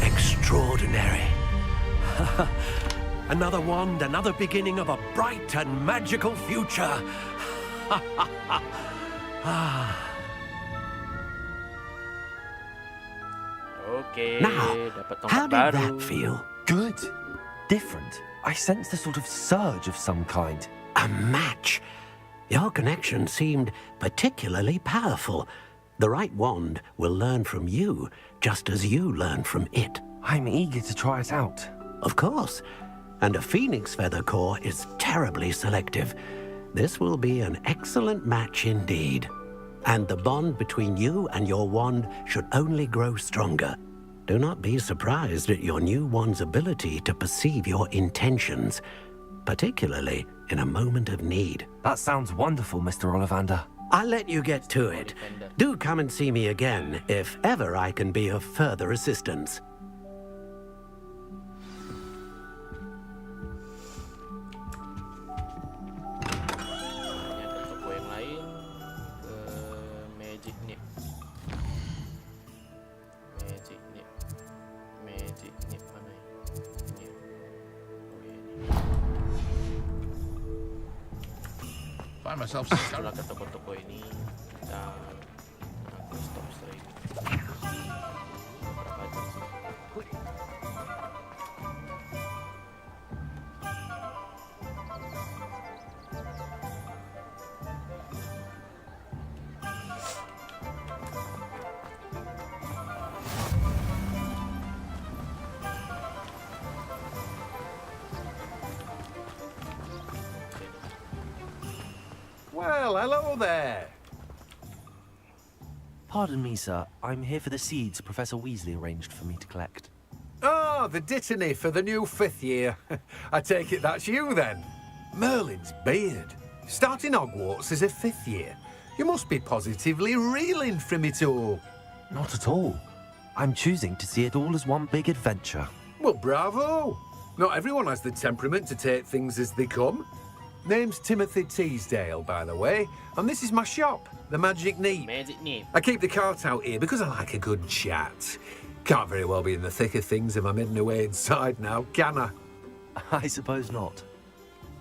Extraordinary. Another wand, another beginning of a bright and magical future. Oke, Now, dapat how tongkat did baru. that feel? Good. Different. I sensed a sort of surge of some kind. A match. Your connection seemed particularly powerful. The right wand will learn from you, just as you learn from it. I'm eager to try it out. Of course. And a phoenix feather core is terribly selective. This will be an excellent match indeed. And the bond between you and your wand should only grow stronger. Do not be surprised at your new wand's ability to perceive your intentions, particularly in a moment of need. That sounds wonderful, Mr. Ollivander. I'll let you get to it. Do come and see me again if ever I can be of further assistance. Hanya ke toko yang lain, ke Magic Nip. Magic Nip. Magic Nip mana ya? Ini. Oh ya ini. Find myself Setelah ke toko-toko ini, kita aku stop stream. Berapa jam sih? Well, hello there. Pardon me, sir. I'm here for the seeds Professor Weasley arranged for me to collect. Oh, the dittany for the new 5th year. I take it that's you then. Merlin's beard. Starting Hogwarts as a 5th year. You must be positively reeling from it all. Not at all. I'm choosing to see it all as one big adventure. Well, bravo. Not everyone has the temperament to take things as they come. Name's Timothy Teasdale, by the way, and this is my shop, the Magic Neep. Magic Nip. I keep the cart out here because I like a good chat. Can't very well be in the thick of things if I'm hidden away inside now, can I? I suppose not.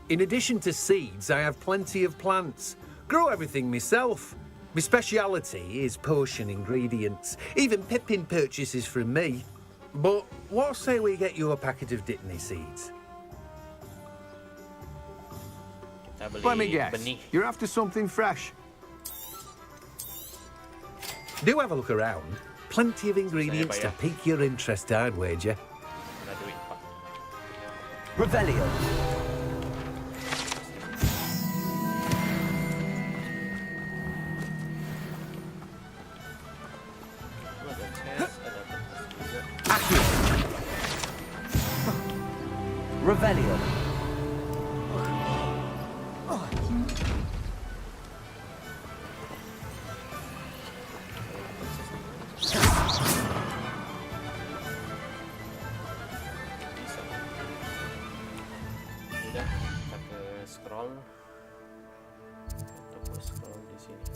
In addition to seeds, I have plenty of plants. Grow everything myself. My speciality is potion ingredients. Even Pippin purchases from me. But what say we get you a packet of Dittany seeds? Let me guess. You're after something fresh. Do have a look around. Plenty of ingredients to pique your interest, I'd wager. Revelio. Revelio. Udah, kita ke scroll. Kita ke scroll di sini.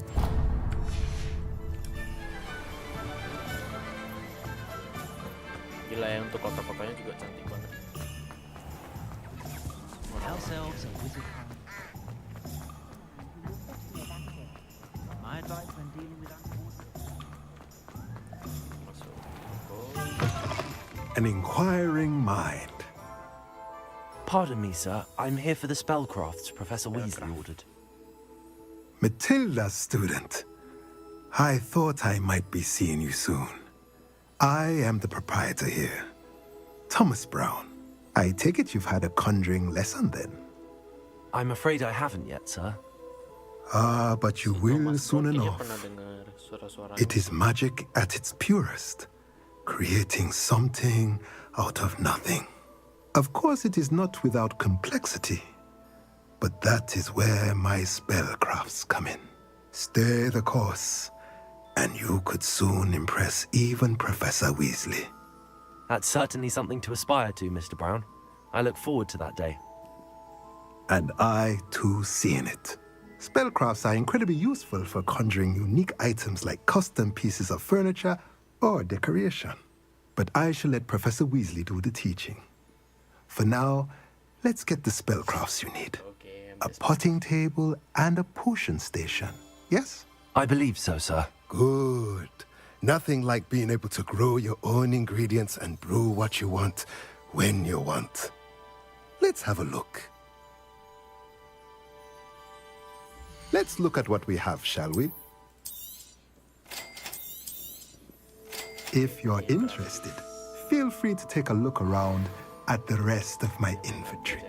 Gila ya, untuk kota-kotanya juga cantik banget. House elves and wizard my advice when dealing with An inquiring mind. Pardon me, sir. I'm here for the spellcrafts Professor Weasley ordered. Matilda's student. I thought I might be seeing you soon. I am the proprietor here, Thomas Brown. I take it you've had a conjuring lesson then? I'm afraid I haven't yet, sir. Ah, but you will soon enough. Pernah dengar It is magic at its purest, creating something out of nothing. Of course, it is not without complexity, but that is where my spellcrafts come in. Stay the course, and you could soon impress even Professor Weasley. That's certainly something to aspire to, Mr. Brown. I look forward to that day. And I, too, see in it. Spellcrafts are incredibly useful for conjuring unique items like custom pieces of furniture or decoration. But I shall let Professor Weasley do the teaching. For now, let's get the spellcrafts you need. A potting table and a potion station, yes? I believe so, sir. Good. Nothing like being able to grow your own ingredients and brew what you want, when you want. Let's have a look. Let's look at what we have, shall we? If you're interested, feel free to take a look around at the rest of my inventory.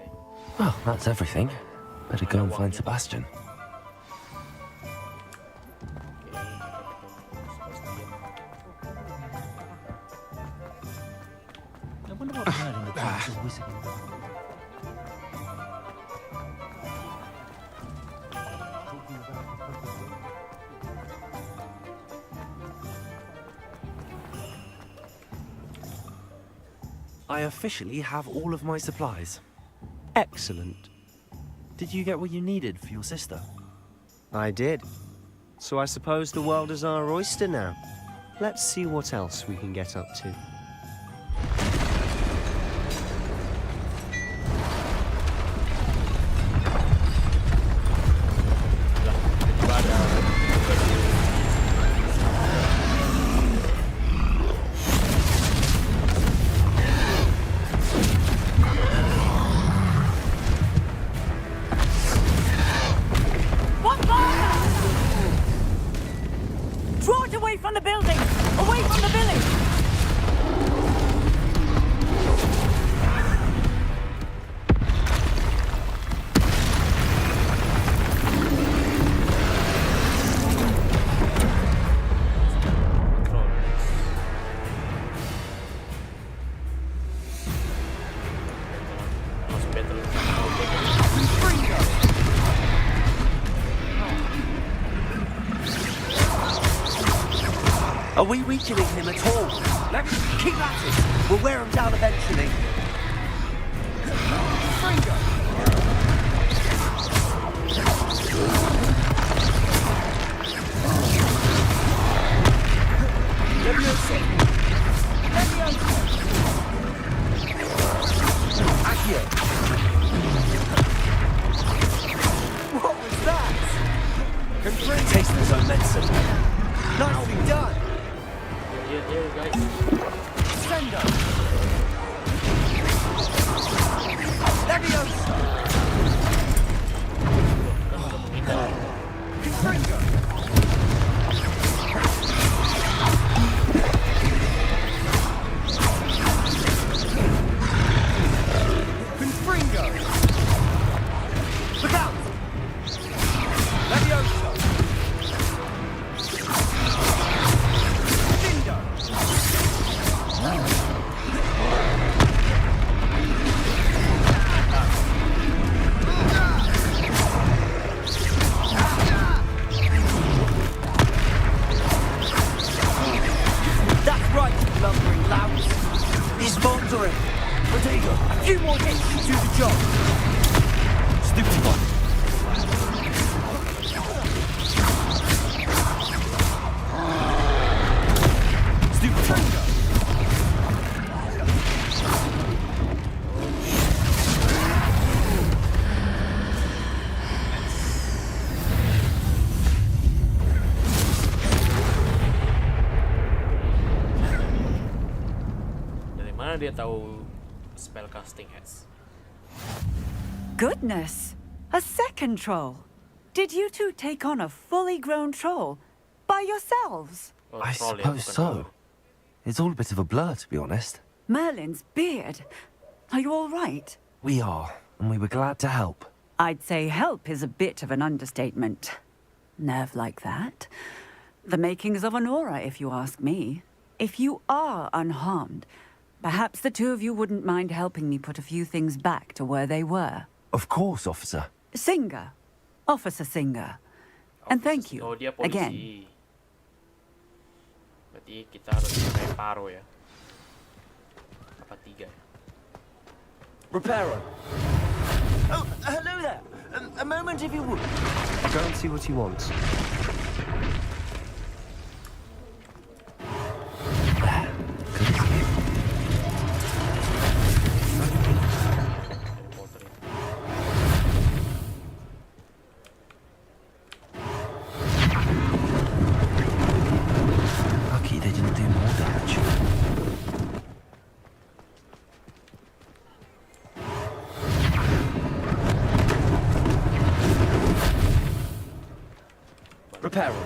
Well, that's everything. Better go and find Sebastian. I wonder what Merlin the Prince is whistling. I officially have all of my supplies. Excellent. Did you get what you needed for your sister? I did. So I suppose the world is our oyster now. Let's see what else we can get up to. Draw it away from the building! Away from the village! Are we weakening him at all? Let's keep at it. We'll wear him down eventually. What was that? Taste his own medicine. Nicely done. Here, guys. Sendo. Leviosa. Confringo. Confringo. Look out. Leviosa. That's right, you lumbering louts. These bombs are in. Rodrigo, a few more hits to do the job. Stupid one. Stupid one. Dari mana dia tahu spell casting heads? Goodness! A second troll! Did you two take on a fully grown troll? By yourselves? I suppose so. It's all a bit of a blur, to be honest. Merlin's beard. Are you all right? We are, and we were glad to help. I'd say help is a bit of an understatement. Nerve like that. The makings of an aura, if you ask me. If you are unharmed, perhaps the two of you wouldn't mind helping me put a few things back to where they were. Of course, officer. Singer. Officer Singer. And thank you, Oh, dia polisi. again. Berarti kita harus pakai paro ya. Apa 3 ya? Reparo. Oh, hello there. A moment if you would. Go and see what he wants. Lucky they didn't do more damage. Reparo.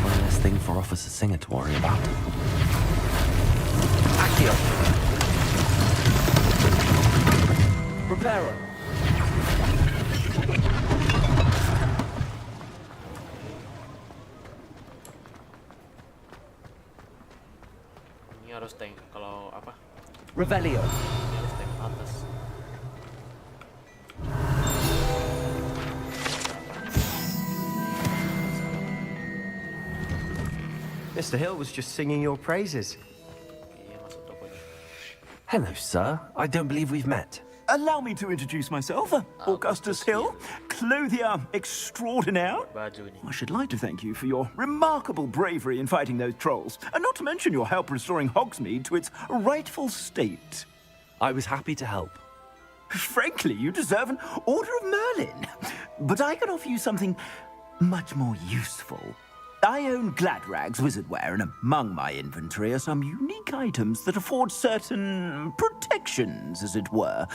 One less thing for Officer Singer to worry about. Accio. Reparo. Ini harus tank kalau apa? Revelio. Ini harus tank atas. Mr. Hill was just singing your praises. Hello, sir. I don't believe we've met. Allow me to introduce myself. Augustus Hill, clothier extraordinaire. I should like to thank you for your remarkable bravery in fighting those trolls, and not to mention your help restoring Hogsmeade to its rightful state. I was happy to help. Frankly, you deserve an Order of Merlin. But I can offer you something much more useful. I own Gladrag's wizardware, and among my inventory are some unique items that afford certain protections, as it were.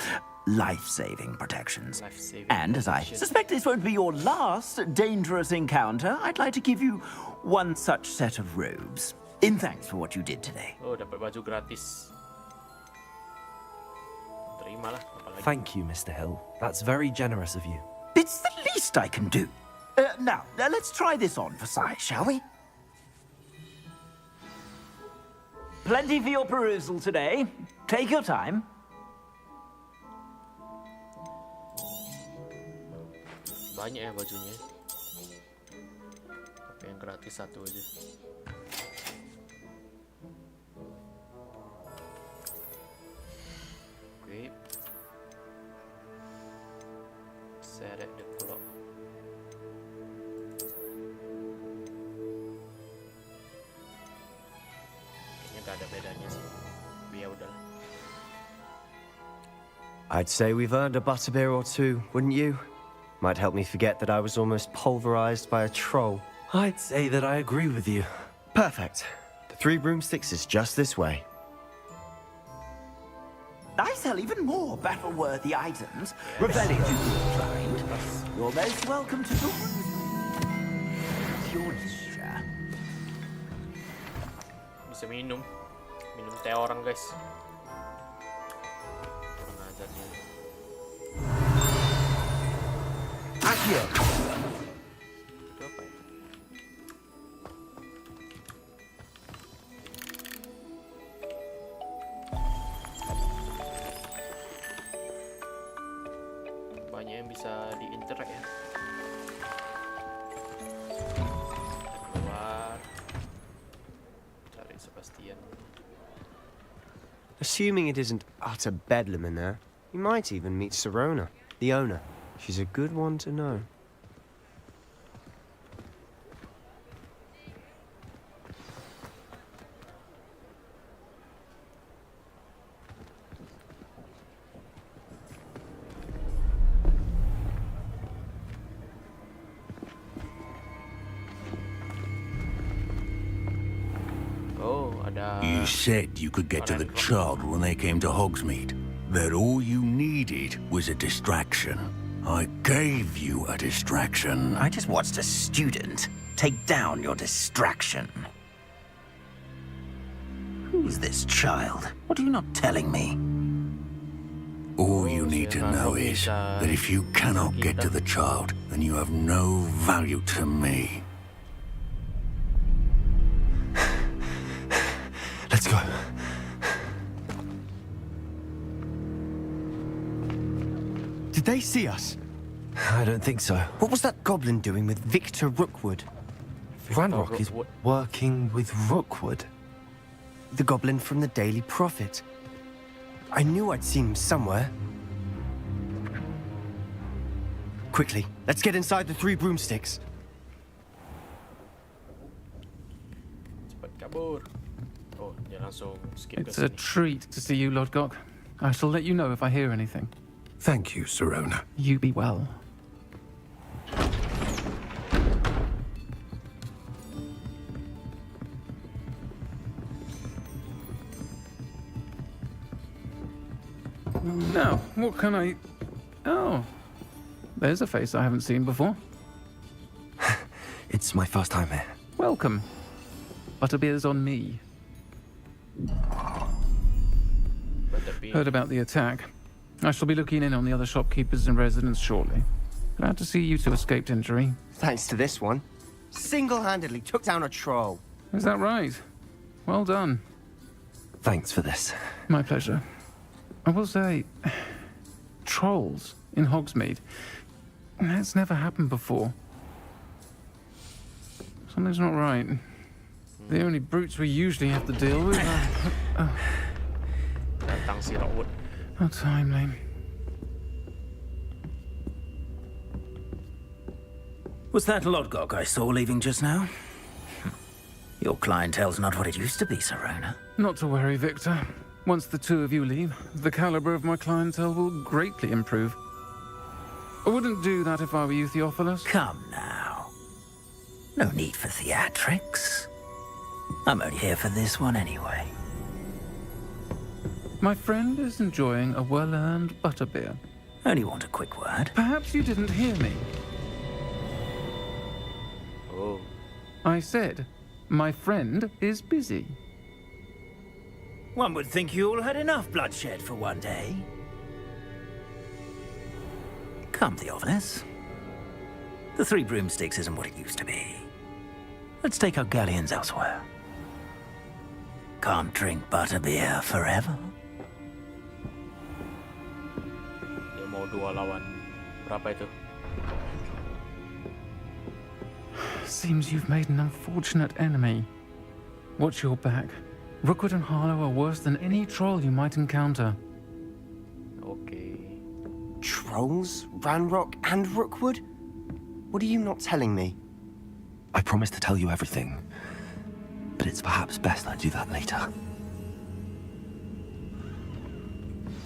Life-saving protections. And as I suspect this won't be your last dangerous encounter, I'd like to give you one such set of robes. In thanks for what you did today. Oh, dapat baju gratis. Terimalah, apalagi. Thank you, Mr. Hill. That's very generous of you. It's the least I can do. Now, let's try this on for size, shall we? Plenty for your perusal today. Take your time. Banyak ya bajunya. Tapi yang gratis satu aja. Oke. Seret deh pulak. Gak ada bedanya sih. Ya udahlah. I'd say we've earned a butterbeer or two, wouldn't you? Might help me forget that I was almost pulverized by a troll. I'd say that I agree with you. Perfect. The 3 broomsticks is just this way. I sell even more battle-worthy items. Revelio, if you're inclined. You're most welcome to do your leisure. Bisa minum teh orang, guys. Kurang ajar dia. Akhirnya. Itu apa ya? Banyak yang bisa diinteract ya. Keluar. Cari Sebastian. Assuming it isn't utter bedlam in there, you might even meet Sirona, the owner. She's a good one to know. You said you could get to the child when they came to Hogsmeade. That all you needed was a distraction. I gave you a distraction. I just watched a student take down your distraction. Who's this child? What are you not telling me? All you need to know is that if you cannot get to the child, then you have no value to me. Let's go. Did they see us? I don't think so. What was that goblin doing with Victor Rookwood? Ranrock is working with Rookwood. The goblin from the Daily Prophet. I knew I'd seen him somewhere. Quickly, let's get inside the 3 broomsticks. Cepat kabur. Oh, dia langsung skip ke It's a sini. treat to see you, Lord Gok. I shall let you know if I hear anything. Thank you, Sirona. You be well. Now, what can I... Oh, there's a face I haven't seen before. It's my first time here. Welcome. Butterbeer's on me. Heard about the attack. I shall be looking in on the other shopkeepers and residents shortly. Glad to see you two escaped injury. Thanks to this one. Single-handedly took down a troll. Is that right? Well done. Thanks for this. My pleasure. I will say, trolls in Hogsmeade. That's never happened before. Something's not right. The only brutes we usually have to deal with are... Datang si Rockwood. How timely. Was that Lodgok I saw leaving just now? Your clientele's not what it used to be, Sirona. Not to worry, Victor. Once the 2 of you leave, the caliber of my clientele will greatly improve. I wouldn't do that if I were you, Theophilus. Come now. No need for theatrics. I'm only here for this one anyway. My friend is enjoying a well-earned butterbeer. Only want a quick word. Perhaps you didn't hear me. Oh. I said, my friend is busy. One would think you all had enough bloodshed for one day. Come, Theophilus. The 3 broomsticks isn't what it used to be. Let's take our galleons elsewhere. Can't drink butterbeer forever. Dia mau 2 lawan berapa itu? Seems you've made an unfortunate enemy. Watch your back. Rookwood and Harlow are worse than any troll you might encounter. Okay. Trolls? Ranrock and Rookwood? What are you not telling me? I promised to tell you everything, but it's perhaps best I do that later.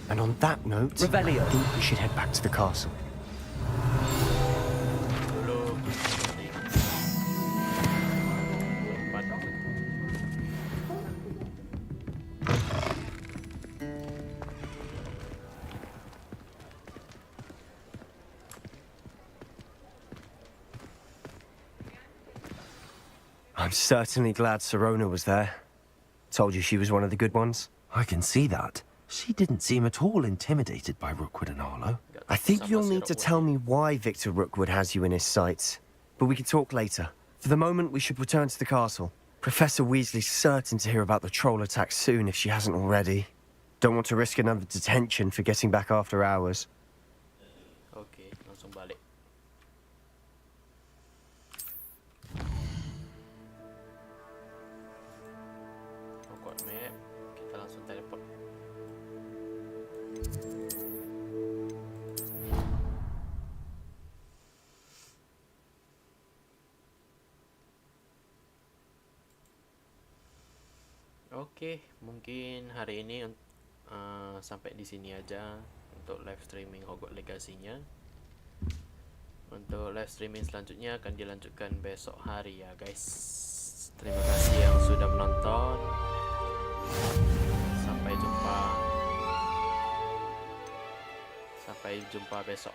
And on that note, Revelio. I think we should head back to the castle. I'm certainly glad Sirona was there. Told you she was one of the good ones. I can see that. She didn't seem at all intimidated by Rookwood and Harlow. I think you'll need to tell me why Victor Rookwood has you in his sights. But we can talk later. For the moment, we should return to the castle. Professor Weasley's certain to hear about the troll attack soon if she hasn't already. Don't want to risk another detention for getting back after hours. Okay, langsung balik. Hogward map, kita langsung teleport. Oke, mungkin hari ini sampai di sini aja untuk live streaming Hogward Legacy-nya. Untuk live streaming selanjutnya akan dilanjutkan besok hari ya guys. Terima kasih yang sudah menonton. Sampai jumpa. Sampai jumpa besok.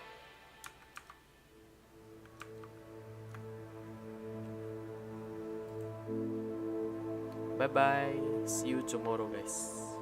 Bye bye. See you tomorrow guys.